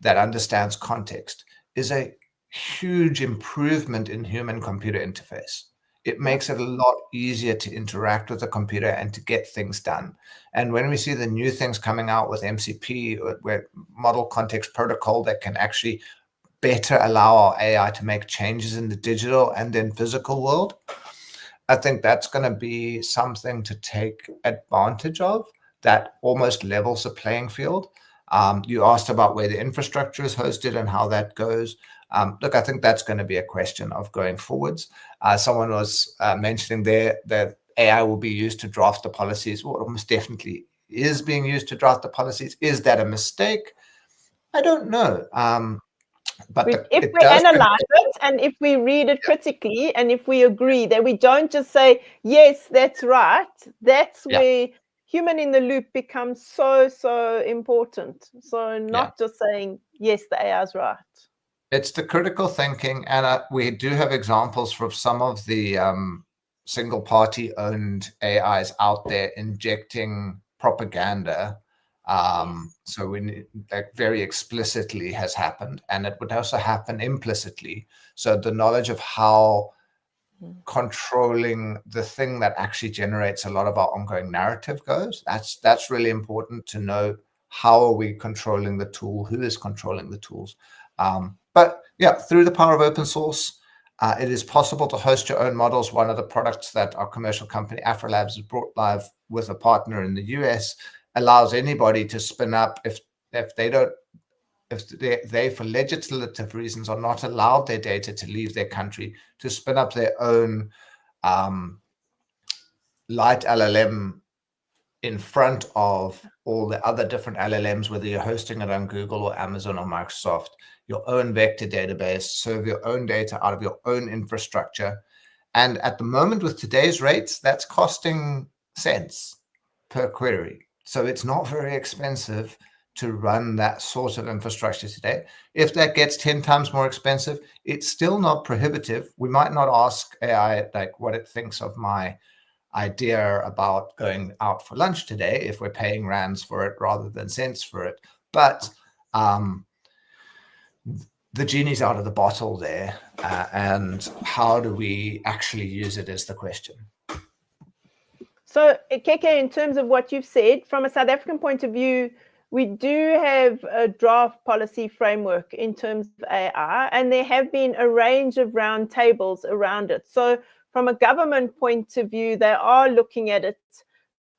that understands context is a huge improvement in human-computer interface. It makes it a lot easier to interact with the computer and to get things done. And when we see the new things coming out with MCP, where Model Context Protocol, that can actually better allow our AI to make changes in the digital and then physical world, I think that's going to be something to take advantage of, that almost levels the playing field. You asked about where the infrastructure is hosted and how that goes. Look, I think that's going to be a question of going forwards. Someone was mentioning there that AI will be used to draft the policies. Well, almost definitely is being used to draft the policies. Is that a mistake? I don't know. But if we analyze it and if we read it critically and if we agree that we don't just say, yes, that's right, that's where human in the loop becomes so important. So not just saying, yes, the AI is right. It's the critical thinking. And we do have examples from some of the single party owned AIs out there injecting propaganda. So that very explicitly has happened, and it would also happen implicitly. So the knowledge of how controlling the thing that actually generates a lot of our ongoing narrative goes, that's really important to know. How are we controlling the tool? Who is controlling the tools? But yeah, through the power of open source, it is possible to host your own models. One of the products that our commercial company AfroLabs has brought live with a partner in the US allows anybody to spin up, if they for legislative reasons are not allowed their data to leave their country, to spin up their own light LLM in front of all the other different LLMs, whether you're hosting it on Google or Amazon or Microsoft, your own vector database, serve your own data out of your own infrastructure. And at the moment, with today's rates, that's costing cents per query. So it's not very expensive to run that sort of infrastructure today. If that gets 10 times more expensive, it's still not prohibitive. We might not ask AI like what it thinks of my idea about going out for lunch today if we're paying rands for it rather than cents for it. But the genie's out of the bottle there, and how do we actually use it is the question. So, Keke, in terms of what you've said, from a South African point of view, we do have a draft policy framework in terms of AI, and there have been a range of round tables around it. So from a government point of view, they are looking at it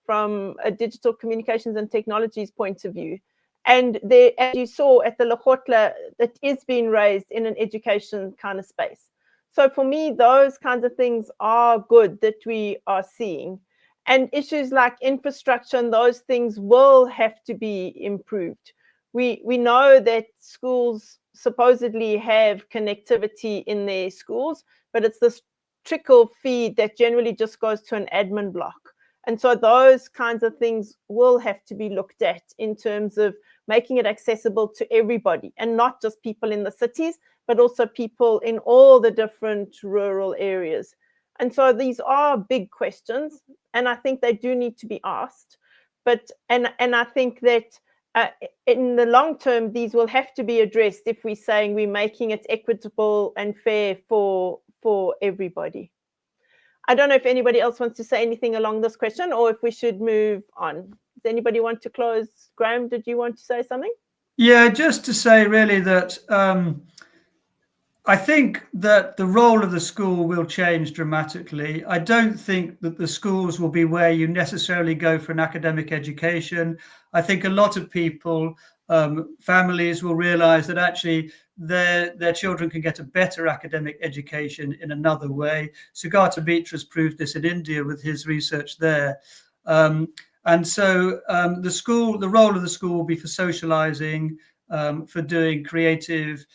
from a digital communications and technologies point of view. And there, as you saw at the Lekgotla, that is being raised in an education kind of space. So for me, those kinds of things are good that we are seeing. And issues like infrastructure and those things will have to be improved. We know that schools supposedly have connectivity in their schools, but it's this trickle feed that generally just goes to an admin block. And so those kinds of things will have to be looked at in terms of making it accessible to everybody, and not just people in the cities, but also people in all the different rural areas. And so these are big questions, and I think they do need to be asked. But and I think that in the long term, these will have to be addressed if we're saying we're making it equitable and fair for everybody. I don't know if anybody else wants to say anything along this question, or if we should move on. Does anybody want to close? Graham, did you want to say something? Yeah, just to say really that I think that the role of the school will change dramatically. I don't think that the schools will be where you necessarily go for an academic education. I think a lot of people, families will realize that actually their children can get a better academic education in another way. Sugata Mitra has proved this in India with his research there. And so the role of the school will be for socializing, for doing creative,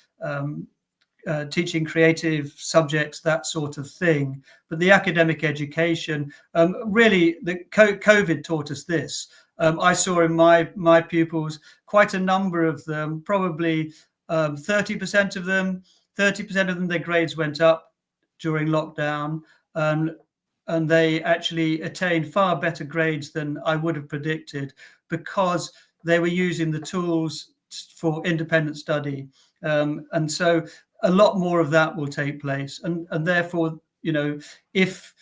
teaching creative subjects, that sort of thing. But the academic education, really, the COVID taught us this. I saw in my pupils quite a number of them, probably 30% of them, their grades went up during lockdown, and they actually attained far better grades than I would have predicted, because they were using the tools for independent study. And so a lot more of that will take place. And therefore, if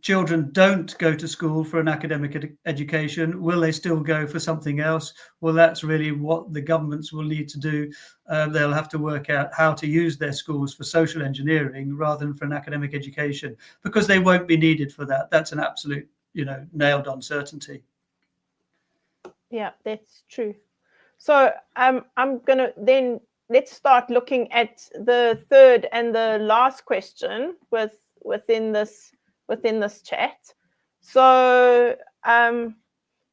children don't go to school for an academic education, will they still go for something else? Well, that's really what the governments will need to do. They'll have to work out how to use their schools for social engineering rather than for an academic education, because they won't be needed for that. That's an absolute, nailed on certainty. Yeah, that's true. So I'm going to then let's start looking at the third and the last question within this chat. So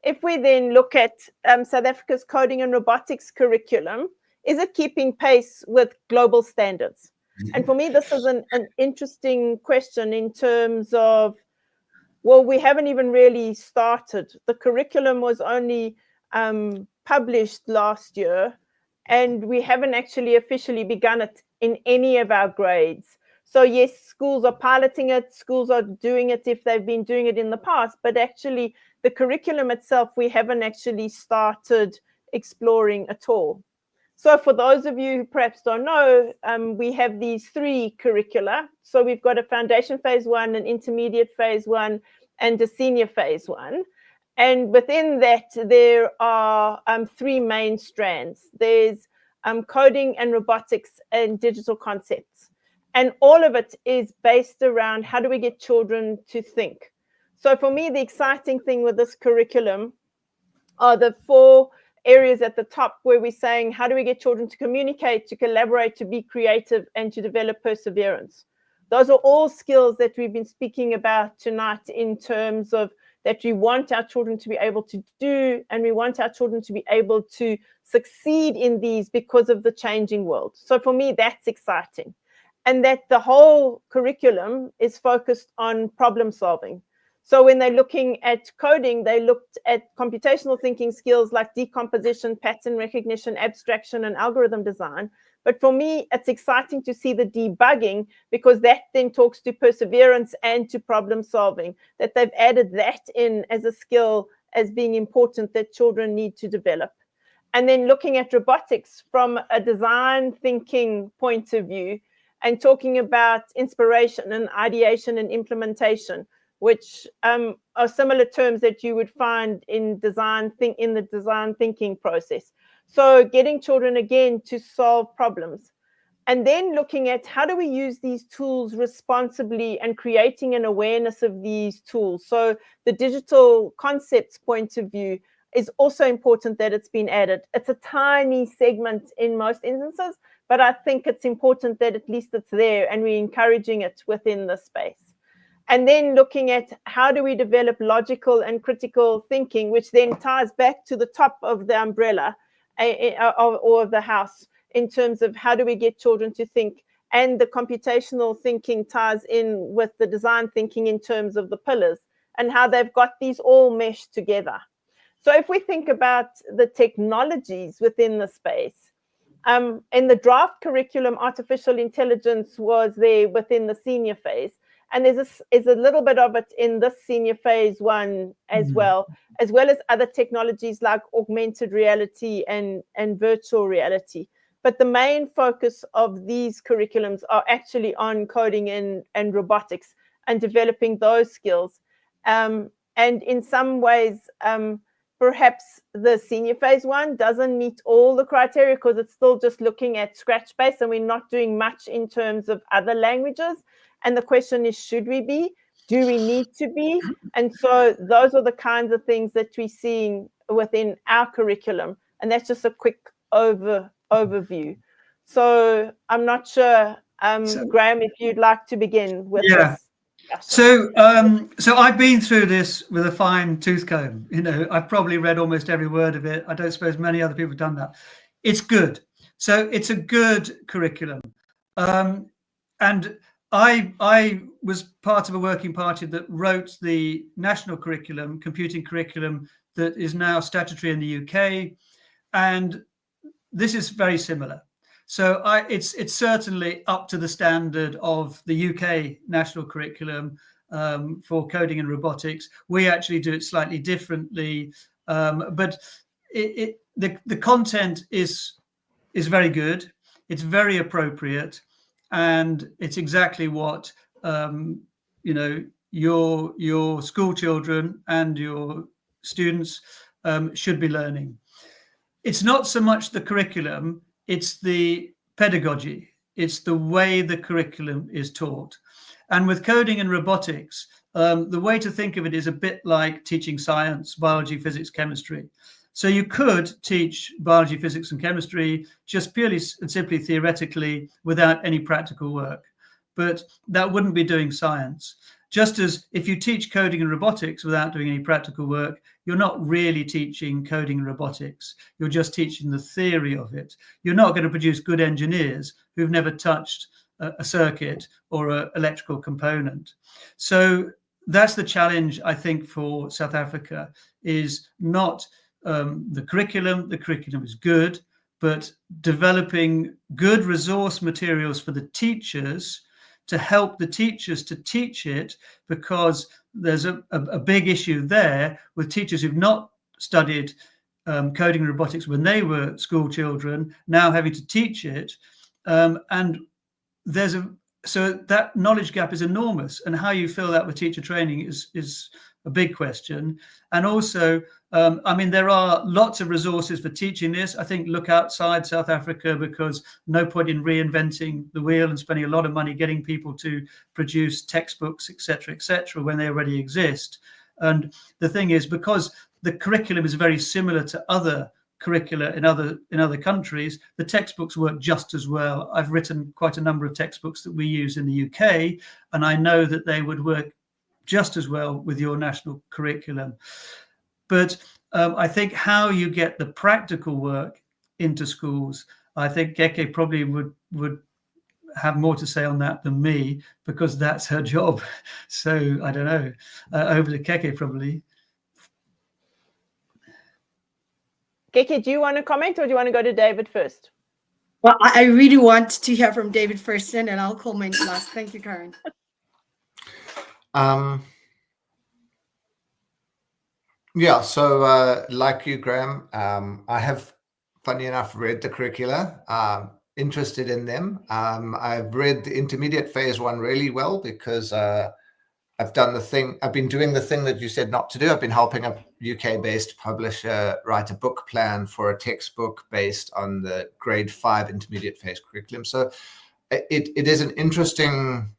if we then look at South Africa's coding and robotics curriculum, is it keeping pace with global standards? And for me, this is an interesting question in terms of, well, we haven't even really started. The curriculum was only published last year, and we haven't actually officially begun it in any of our grades. So yes, schools are piloting it, schools are doing it if they've been doing it in the past, but actually the curriculum itself, we haven't actually started exploring at all. So for those of you who perhaps don't know, we have these 3 curricula. So we've got a foundation phase 1, an intermediate phase 1, and a senior phase 1. And within that, there are 3 main strands. There's coding and robotics and digital concepts. And all of it is based around how do we get children to think. So for me, the exciting thing with this curriculum are the 4 areas at the top where we're saying, how do we get children to communicate, to collaborate, to be creative, and to develop perseverance? Those are all skills that we've been speaking about tonight in terms of that we want our children to be able to do, and we want our children to be able to succeed in these because of the changing world. So for me, that's exciting. And that the whole curriculum is focused on problem solving. So when they're looking at coding, they looked at computational thinking skills like decomposition, pattern recognition, abstraction, and algorithm design. But for me, it's exciting to see the debugging, because that then talks to perseverance and to problem solving, that they've added that in as a skill as being important that children need to develop. And then looking at robotics from a design thinking point of view, and talking about inspiration and ideation and implementation, which are similar terms that you would find in the design thinking process. So getting children again to solve problems, and then looking at how do we use these tools responsibly and creating an awareness of these tools. So the digital concepts point of view is also important that it's been added. It's a tiny segment in most instances, but I think it's important that at least it's there and we're encouraging it within the space. And then looking at how do we develop logical and critical thinking, which then ties back to the top of the umbrella or of the house in terms of how do we get children to think, and the computational thinking ties in with the design thinking in terms of the pillars and how they've got these all meshed together. So if we think about the technologies within the space, in the draft curriculum, artificial intelligence was there within the senior phase. And there's a little bit of it in this senior phase 1 as well as other technologies like augmented reality and virtual reality. But the main focus of these curriculums are actually on coding and robotics and developing those skills. And in some ways, perhaps the senior phase 1 doesn't meet all the criteria because it's still just looking at Scratch-based and we're not doing much in terms of other languages. And the question is, should we be? Do we need to be? And so those are the kinds of things that we're seeing within our curriculum. And that's just a quick overview. So I'm not sure, Graham, if you'd like to begin with this. So I've been through this with a fine tooth comb. I've probably read almost every word of it. I don't suppose many other people have done that. It's good. So it's a good curriculum. And I was part of a working party that wrote the national curriculum, computing curriculum, that is now statutory in the UK. And this is very similar. So it's certainly up to the standard of the UK national curriculum for coding and robotics. We actually do it slightly differently, but the content is very good. It's very appropriate, and it's exactly what your school children and your students should be learning. It's not so much the curriculum, it's the pedagogy. It's the way the curriculum is taught. And with coding and robotics, the way to think of it is a bit like teaching science, biology, physics, chemistry. So you could teach biology, physics, and chemistry just purely and simply theoretically without any practical work. But that wouldn't be doing science. Just as if you teach coding and robotics without doing any practical work, you're not really teaching coding and robotics. You're just teaching the theory of it. You're not going to produce good engineers who've never touched a circuit or an electrical component. So that's the challenge, I think, for South Africa, is not the curriculum. The curriculum is good, but developing good resource materials for the teachers to help the teachers to teach it, because there's a big issue there with teachers who've not studied coding and robotics when they were school children, now having to teach it. And so that knowledge gap is enormous, and how you fill that with teacher training is a big question. And also, there are lots of resources for teaching this. I think look outside South Africa, because no point in reinventing the wheel and spending a lot of money getting people to produce textbooks, etc., when they already exist. And the thing is, because the curriculum is very similar to other curricula in other countries, the textbooks work just as well. I've written quite a number of textbooks that we use in the UK, and I know that they would work just as well with your national curriculum. But I think how you get the practical work into schools, I think Keke probably would have more to say on that than me, because that's her job. So I don't know. Over to Keke probably. Keke, do you want to comment, or do you want to go to David first? Well, I really want to hear from David first, and I'll comment last. Thank you, Karen. Yeah, so like you, Graham, I have, funny enough, read the curricula, interested in them. I've read the intermediate phase one really well, because I've been doing the thing that you said not to do. I've been helping a UK-based publisher write a book plan for a textbook based on the grade 5 intermediate phase curriculum. So it is an interesting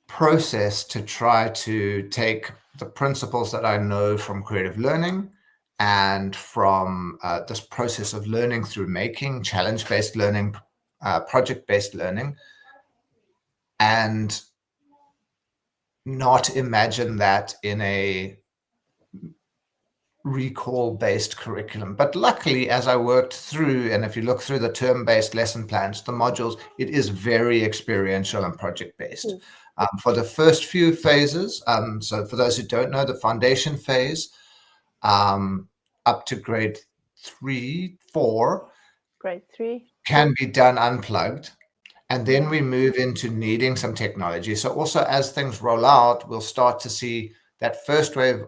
process to try to take the principles that I know from creative learning and from this process of learning through making, challenge-based learning, project-based learning, and not imagine that in a recall-based curriculum. But luckily, as I worked through, and if you look through the term-based lesson plans, the modules, it is very experiential and project-based. For the first few phases, so for those who don't know, the foundation phase, up to grade 3, 4, grade 3 can be done unplugged. And then we move into needing some technology. So also, as things roll out, we'll start to see that first wave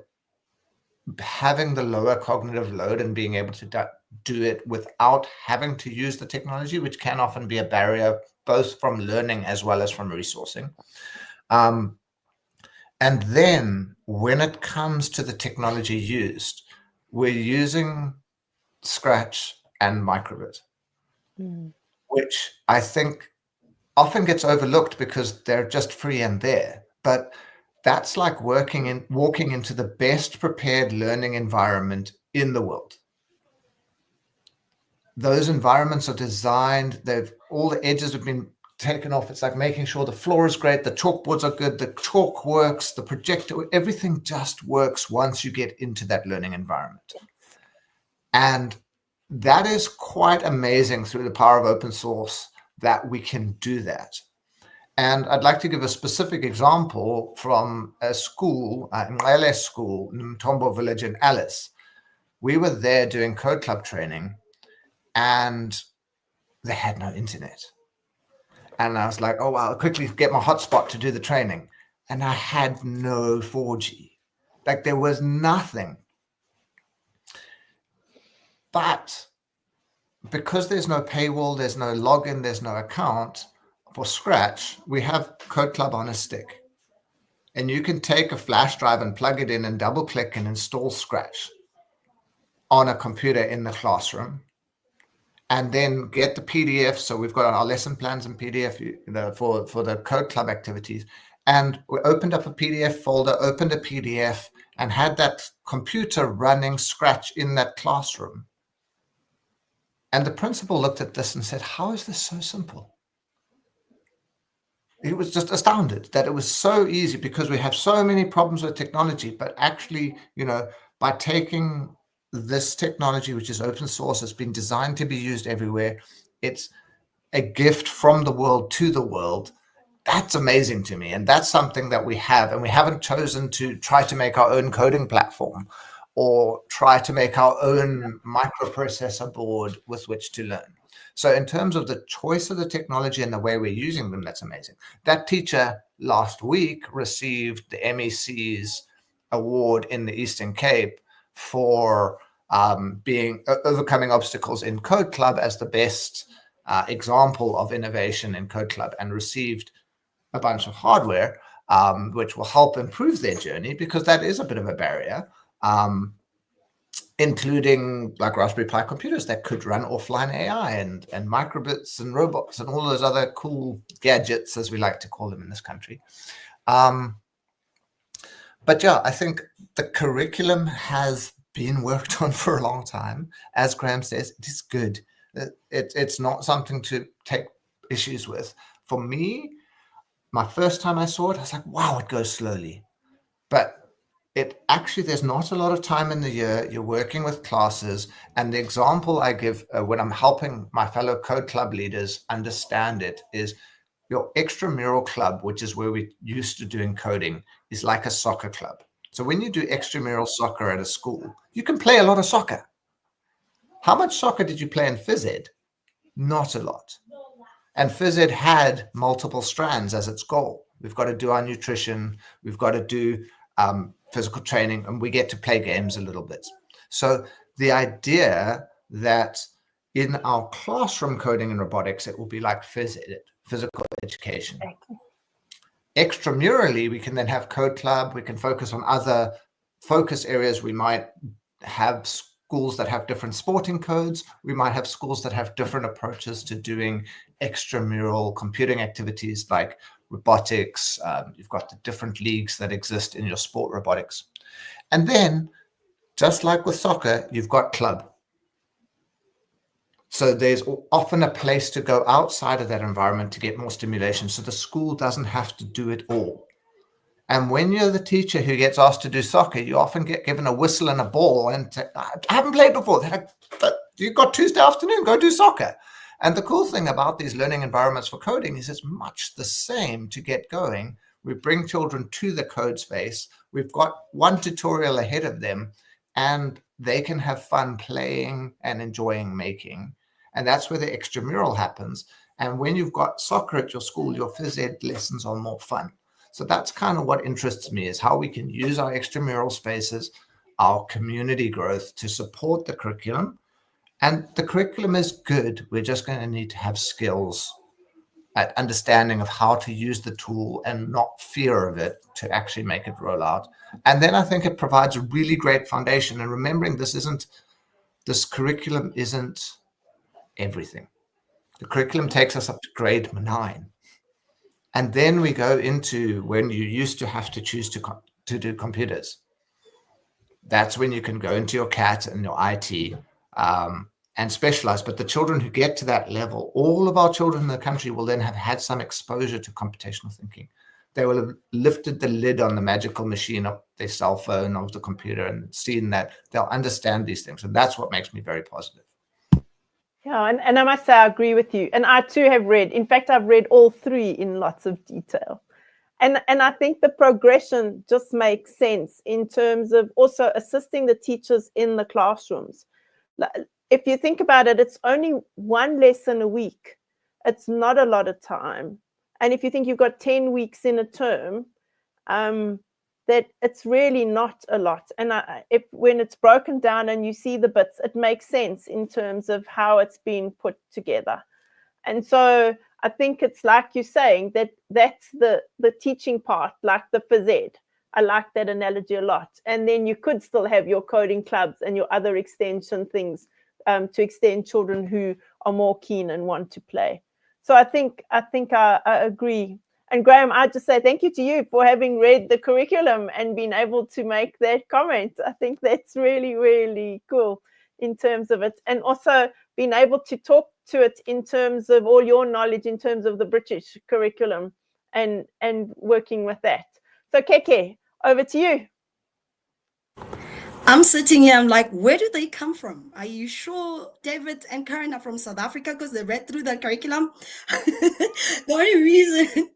having the lower cognitive load and being able to do it without having to use the technology, which can often be a barrier, both from learning as well as from resourcing. And then when it comes to the technology used, we're using Scratch and Microbit, which I think often gets overlooked because they're just free and there. But that's like walking into the best prepared learning environment in the world. Those environments are designed, all the edges have been taken off. It's like making sure the floor is great, the chalkboards are good, the chalk works, the projector, everything just works once you get into that learning environment. And that is quite amazing through the power of open source that we can do that. And I'd like to give a specific example from a school, Ngqele School, Mtombo Village in Alice. We were there doing Code Club training, and they had no internet. And I was like, oh, wow, I'll quickly get my hotspot to do the training. And I had no 4G. Like, there was nothing. But because there's no paywall, there's no login, there's no account, for Scratch, we have Code Club on a stick. And you can take a flash drive and plug it in and double click and install Scratch on a computer in the classroom, and then get the PDF. So we've got our lesson plans in PDF, for the Code Club activities. And we opened up a PDF folder, opened a PDF, and had that computer running Scratch in that classroom. And the principal looked at this and said, how is this so simple? He was just astounded that it was so easy, because we have so many problems with technology, but actually, by taking this technology, which is open source, it's been designed to be used everywhere. It's a gift from the world to the world. That's amazing to me. And that's something that we have, and we haven't chosen to try to make our own coding platform or try to make our own microprocessor board with which to learn. So in terms of the choice of the technology and the way we're using them, that's amazing. That teacher last week received the MEC's award in the Eastern Cape for overcoming obstacles in Code Club as the best example of innovation in Code Club, and received a bunch of hardware, which will help improve their journey, because that is a bit of a barrier. Including like Raspberry Pi computers that could run offline AI and microbits and robots and all those other cool gadgets, as we like to call them in this country. But yeah, I think the curriculum has been worked on for a long time. As Graham says, it is good. It's not something to take issues with. For me, my first time I saw it, I was like, wow, it goes slowly. But there's not a lot of time in the year. You're working with classes. And the example I give when I'm helping my fellow Code Club leaders understand it is your extramural club, which is where we're used to doing coding, is like a soccer club. So when you do extramural soccer at a school, you can play a lot of soccer. How much soccer did you play in phys ed? Not a lot. And phys ed had multiple strands as its goal. We've got to do our nutrition. We've got to do physical training, and we get to play games a little bit. So the idea that in our classroom coding and robotics, it will be like phys ed, physical education. Extramurally, we can then have Code Club. We can focus on other focus areas. We might have schools that have different sporting codes. We might have schools that have different approaches to doing extramural computing activities like robotics. You've got the different leagues that exist in your sport robotics. And then, just like with soccer, you've got club. So there's often a place to go outside of that environment to get more stimulation, so the school doesn't have to do it all. And when you're the teacher who gets asked to do soccer, you often get given a whistle and a ball and say, I haven't played before. They're like, but you've got Tuesday afternoon, go do soccer. And the cool thing about these learning environments for coding is it's much the same to get going. We bring children to the code space. We've got one tutorial ahead of them, and they can have fun playing and enjoying making. And that's where the extramural happens. And when you've got soccer at your school, your phys ed lessons are more fun. So that's kind of what interests me, is how we can use our extramural spaces, our community growth to support the curriculum. And the curriculum is good. We're just going to need to have skills at understanding of how to use the tool and not fear of it to actually make it roll out. And then I think it provides a really great foundation. And remembering this curriculum isn't everything. The curriculum takes us up to grade 9. And then we go into when you used to have to choose to do computers. That's when you can go into your CAT and your IT and specialized. But the children who get to that level, all of our children in the country will then have had some exposure to computational thinking. They will have lifted the lid on the magical machine of their cell phone, of the computer, and seen that they'll understand these things. And that's what makes me very positive. Yeah, and I must say I agree with you. And I too have read. In fact, I've read all three in lots of detail. And I think the progression just makes sense in terms of also assisting the teachers in the classrooms. If you think about it, it's only one lesson a week. It's not a lot of time. And if you think you've got 10 weeks in a term, that it's really not a lot. And when it's broken down and you see the bits, it makes sense in terms of how it's been put together. And so I think it's like you're saying, that's the teaching part, like the phys ed. I like that analogy a lot. And then you could still have your coding clubs and your other extension things to extend children who are more keen and want to play. So I think I agree. And Graham, I just say thank you to you for having read the curriculum and been able to make that comment. I think that's really, really cool in terms of it. And also being able to talk to it in terms of all your knowledge in terms of the British curriculum and working with that. So Keke, over to you. I'm sitting here, I'm like, where do they come from? Are you sure David and Karen are from South Africa because they read through the curriculum? The only reason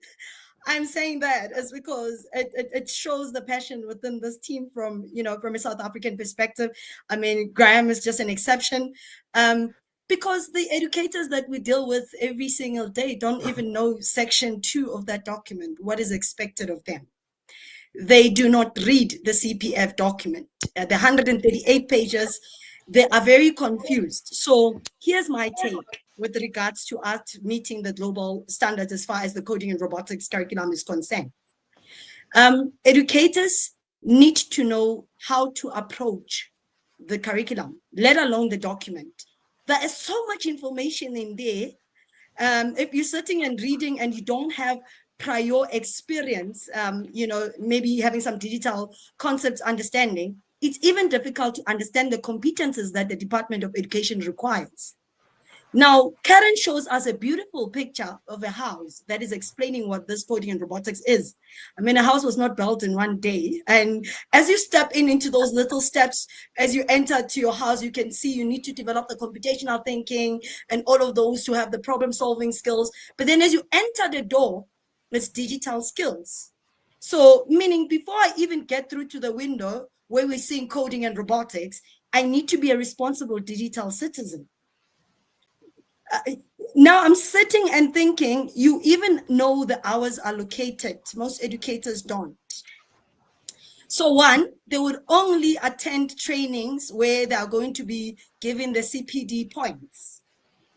I'm saying that is because it shows the passion within this team from a South African perspective. I mean, Graham is just an exception. Because the educators that we deal with every single day don't even know section 2 of that document, what is expected of them. They do not read the CPF document. The 138 pages, they are very confused. So here's my take with regards to us meeting the global standards as far as the coding and robotics curriculum is concerned. Educators need to know how to approach the curriculum, let alone the document. There is so much information in there. If you're sitting and reading and you don't have prior experience, maybe having some digital concepts understanding, it's even difficult to understand the competences that the Department of Education requires. Now, Karen shows us a beautiful picture of a house that is explaining what this coding and robotics is. I mean, a house was not built in one day. And as you step into those little steps, as you enter to your house, you can see you need to develop the computational thinking and all of those to have the problem-solving skills. But then as you enter the door, it's digital skills. So meaning before I even get through to the window where we're seeing coding and robotics, I need to be a responsible digital citizen. Now I'm sitting and thinking, you even know the hours allocated. Most educators don't. So one, they would only attend trainings where they are going to be given the CPD points.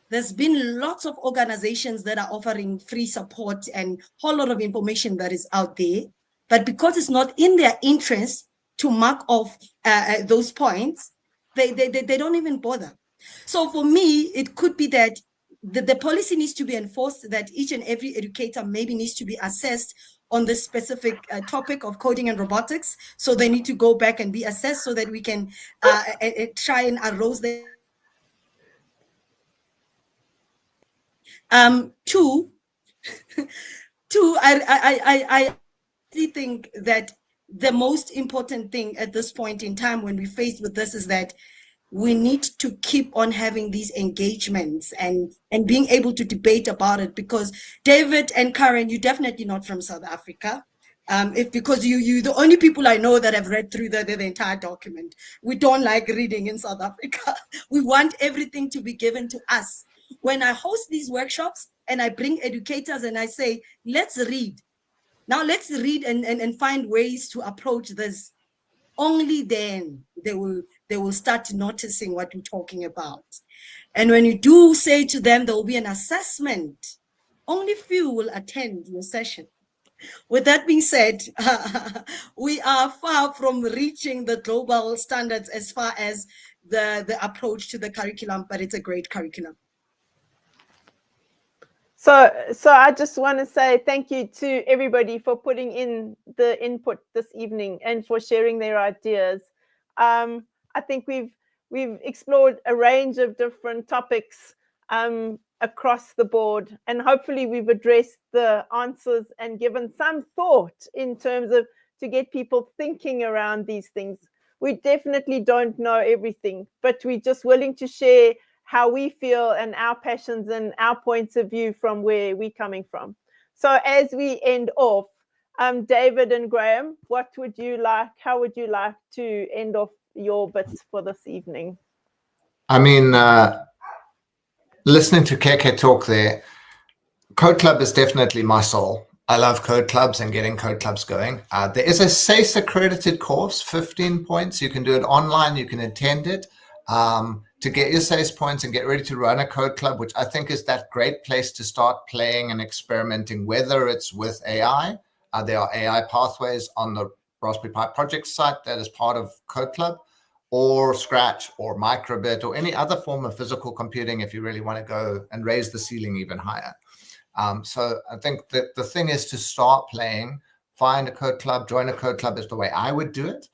There's been lots of organizations that are offering free support and a whole lot of information that is out there. But because it's not in their interest to mark off those points, they don't even bother. So for me, it could be that the policy needs to be enforced, that each and every educator maybe needs to be assessed on this specific topic of coding and robotics. So they need to go back and be assessed so that we can try and arose the Two, I think that the most important thing at this point in time when we're faced with this is that we need to keep on having these engagements and being able to debate about it, because David and Karen, you're definitely not from South Africa. Because you the only people I know that have read through the entire document. We don't like reading in South Africa. We want everything to be given to us. When I host these workshops and I bring educators and I say, let's read. Now let's read and find ways to approach this. Only then they will start noticing what we're talking about. And when you do say to them, there will be an assessment, only few will attend your session. With that being said, we are far from reaching the global standards as far as the approach to the curriculum, but it's a great curriculum. So I just want to say thank you to everybody for putting in the input this evening and for sharing their ideas. I think we've we've explored a range of different topics across the board, and hopefully we've addressed the answers and given some thought in terms of to get people thinking around these things. We definitely don't know everything, but we're just willing to share how we feel and our passions and our points of view from where we're coming from. So as we end off, David and Graham, how would you like to end off your bits for this evening? I mean, listening to Keke talk there, Code Club is definitely my soul. I love code clubs and getting code clubs going. There is a SACE accredited course, 15 points. You can do it online. You can attend it to get your SACE points and get ready to run a code club, which I think is that great place to start playing and experimenting, whether it's with AI. There are AI pathways on the Raspberry Pi project site that is part of Code Club, or Scratch or Microbit or any other form of physical computing if you really want to go and raise the ceiling even higher. So I think that the thing is to start playing, find a code club, join a code club is the way I would do it.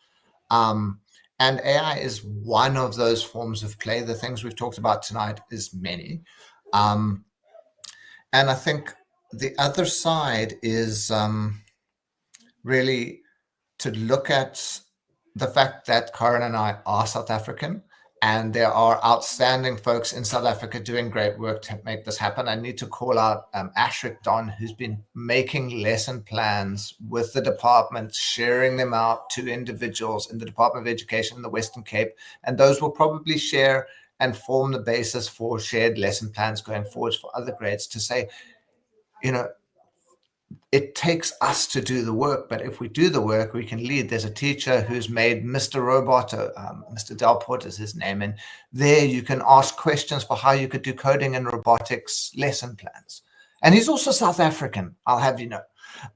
And AI is one of those forms of play. The things we've talked about tonight is many. And I think the other side is really to look at the fact that Karen and I are South African, and there are outstanding folks in South Africa doing great work to make this happen. I need to call out Ashrik Don, who's been making lesson plans with the department, sharing them out to individuals in the Department of Education in the Western Cape. And those will probably share and form the basis for shared lesson plans going forwards for other grades to say, you know, it takes us to do the work, but if we do the work, we can lead. There's a teacher who's made Mr. Roboto, Mr. Delport is his name, and there you can ask questions for how you could do coding and robotics lesson plans. And he's also South African, I'll have you know.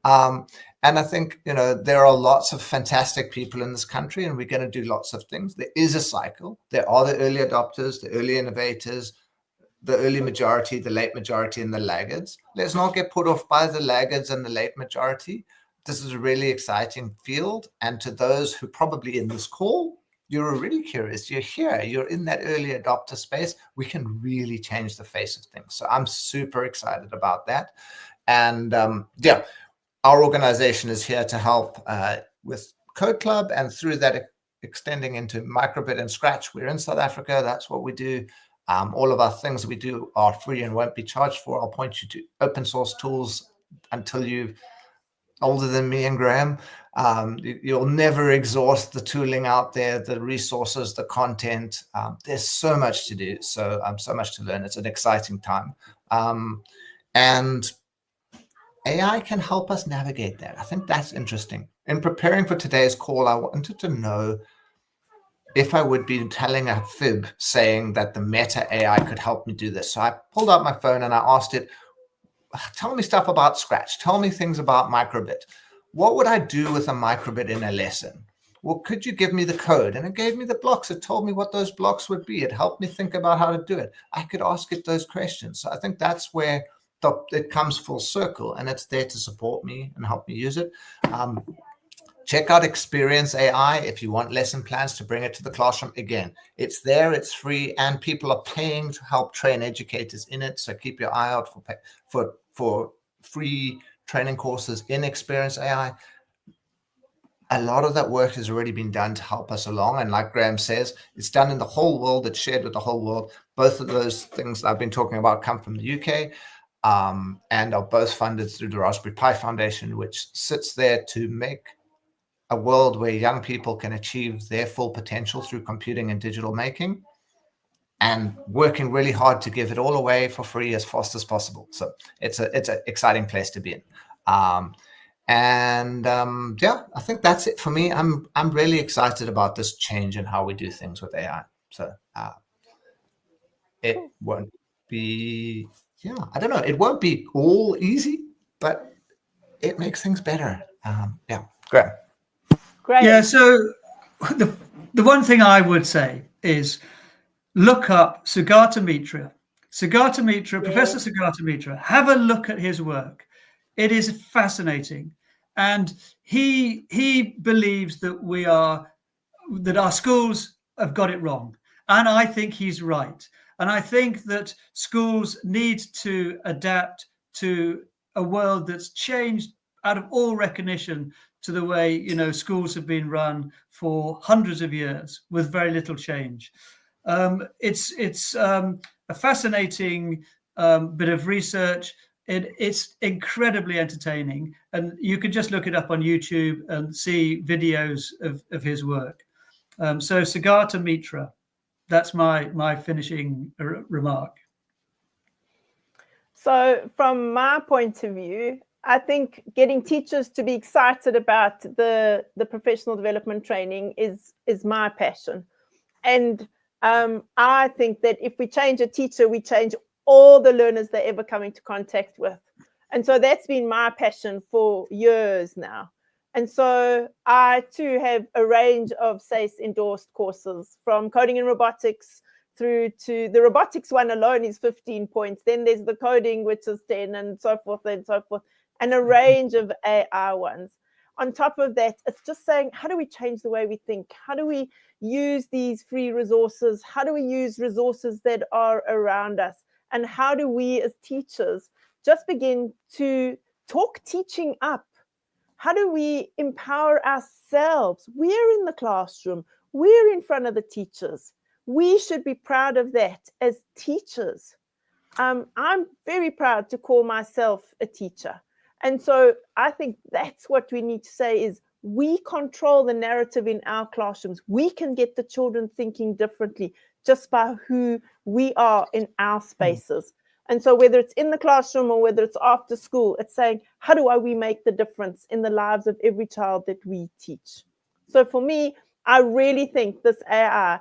And I think, you know, there are lots of fantastic people in this country, and we're going to do lots of things. There is a cycle. There are the early adopters, the early innovators, the early majority, the late majority, and the laggards. Let's not get put off by the laggards and the late majority. This is a really exciting field. And to those who probably in this call, you're really curious, you're here, you're in that early adopter space, we can really change the face of things. So I'm super excited about that. And yeah, our organization is here to help with Code Club, and through that extending into Microbit and Scratch. We're in South Africa, that's what we do. All of our things that we do are free and won't be charged for. I'll point you to open source tools until you're older than me and Graham. You'll never exhaust the tooling out there, the resources, the content. There's so much to do, so much to learn. It's an exciting time. And AI can help us navigate that. I think that's interesting. In preparing for today's call, I wanted to know if I would be telling a fib saying that the Meta AI could help me do this. So I pulled out my phone and I asked it, tell me stuff about Scratch. Tell me things about Microbit. What would I do with a Microbit in a lesson? Well, could you give me the code? And it gave me the blocks. It told me what those blocks would be. It helped me think about how to do it. I could ask it those questions. So I think that's where it comes full circle, and it's there to support me and help me use it. Check out Experience AI if you want lesson plans to bring it to the classroom. Again, it's there, it's free, and people are paying to help train educators in it. So keep your eye out for free training courses in Experience AI. A lot of that work has already been done to help us along. And like Graham says, it's done in the whole world. It's shared with the whole world. Both of those things I've been talking about come from the UK and are both funded through the Raspberry Pi Foundation, which sits there to make a world where young people can achieve their full potential through computing and digital making, and working really hard to give it all away for free as fast as possible. So it's an exciting place to be in. Yeah, I think that's it for me. I'm really excited about this change in how we do things with AI. So it won't be, I don't know, it won't be all easy, but it makes things better. Yeah, great. Great. Yeah, so the one thing I would say is look up Sugata Mitra. Professor Sugata Mitra, have a look at his work. It is fascinating. And he believes that our schools have got it wrong. And I think he's right. And I think that schools need to adapt to a world that's changed out of all recognition to the way, schools have been run for hundreds of years with very little change. It's a fascinating bit of research. It's incredibly entertaining, and you can just look it up on YouTube and see videos of his work. So Saugata Mitra, that's my finishing remark. So from my point of view, I think getting teachers to be excited about the professional development training is my passion. And I think that if we change a teacher, we change all the learners they ever come into contact with. And so that's been my passion for years now. And so I too have a range of SACE endorsed courses, from coding and robotics through to the robotics one alone is 15 points. Then there's the coding, which is 10, and so forth, and a range of AI ones. On top of that, it's just saying, how do we change the way we think? How do we use these free resources? How do we use resources that are around us? And how do we as teachers just begin to talk teaching up? How do we empower ourselves? We're in the classroom. We're in front of the teachers. We should be proud of that as teachers. I'm very proud to call myself a teacher. And so I think that's what we need to say is we control the narrative in our classrooms. We can get the children thinking differently just by who we are in our spaces. And so whether it's in the classroom or whether it's after school, it's saying, how do we make the difference in the lives of every child that we teach? So for me, I really think this AI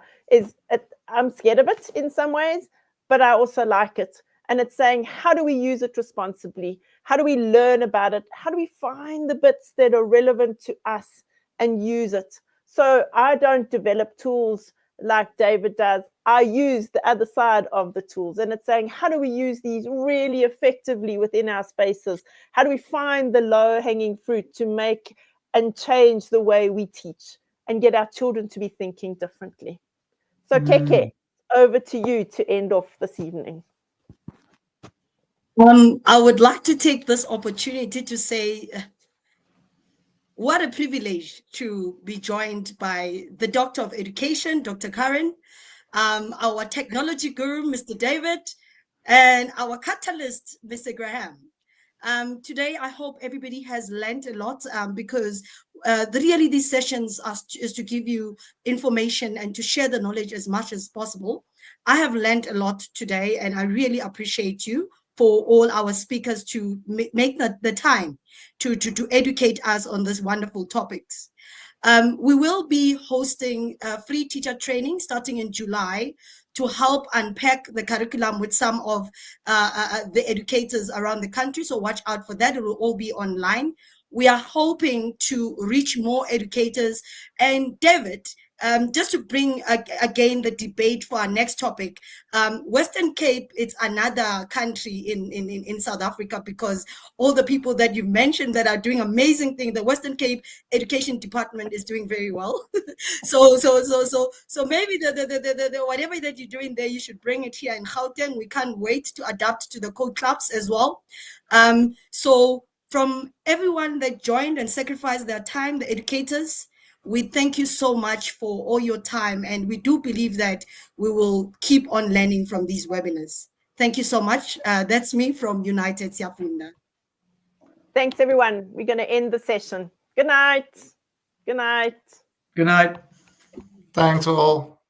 I'm scared of it in some ways, but I also like it. And it's saying, how do we use it responsibly? How do we learn about it? How do we find the bits that are relevant to us and use it? So I don't develop tools like David does. I use the other side of the tools, and it's saying, how do we use these really effectively within our spaces? How do we find the low-hanging fruit to make and change the way we teach and get our children to be thinking differently? So Keke, over to you to end off this evening. I would like to take this opportunity to say what a privilege to be joined by the Doctor of Education, Dr. Karen, our technology guru, Mr. David, and our catalyst, Mr. Graham. Today, I hope everybody has learned a lot because really these sessions is to give you information and to share the knowledge as much as possible. I have learned a lot today, and I really appreciate you for all our speakers to make the time to educate us on these wonderful topics. We will be hosting free teacher training starting in July to help unpack the curriculum with some of the educators around the country. So watch out for that. It will all be online. We are hoping to reach more educators. And David, just to bring again the debate for our next topic, Western Cape, it's another country in South Africa, because all the people that you've mentioned that are doing amazing things, the Western Cape Education Department is doing very well. so maybe the whatever that you're doing there, you should bring it here in Gauteng. We can't wait to adapt to the code clubs as well. So from everyone that joined and sacrificed their time, the educators, we thank you so much for all your time, and we do believe that we will keep on learning from these webinars. Thank you so much. That's me from United Siyafunda. Thanks, everyone. We're going to end the session. Good night. Good night. Good night. Thanks all.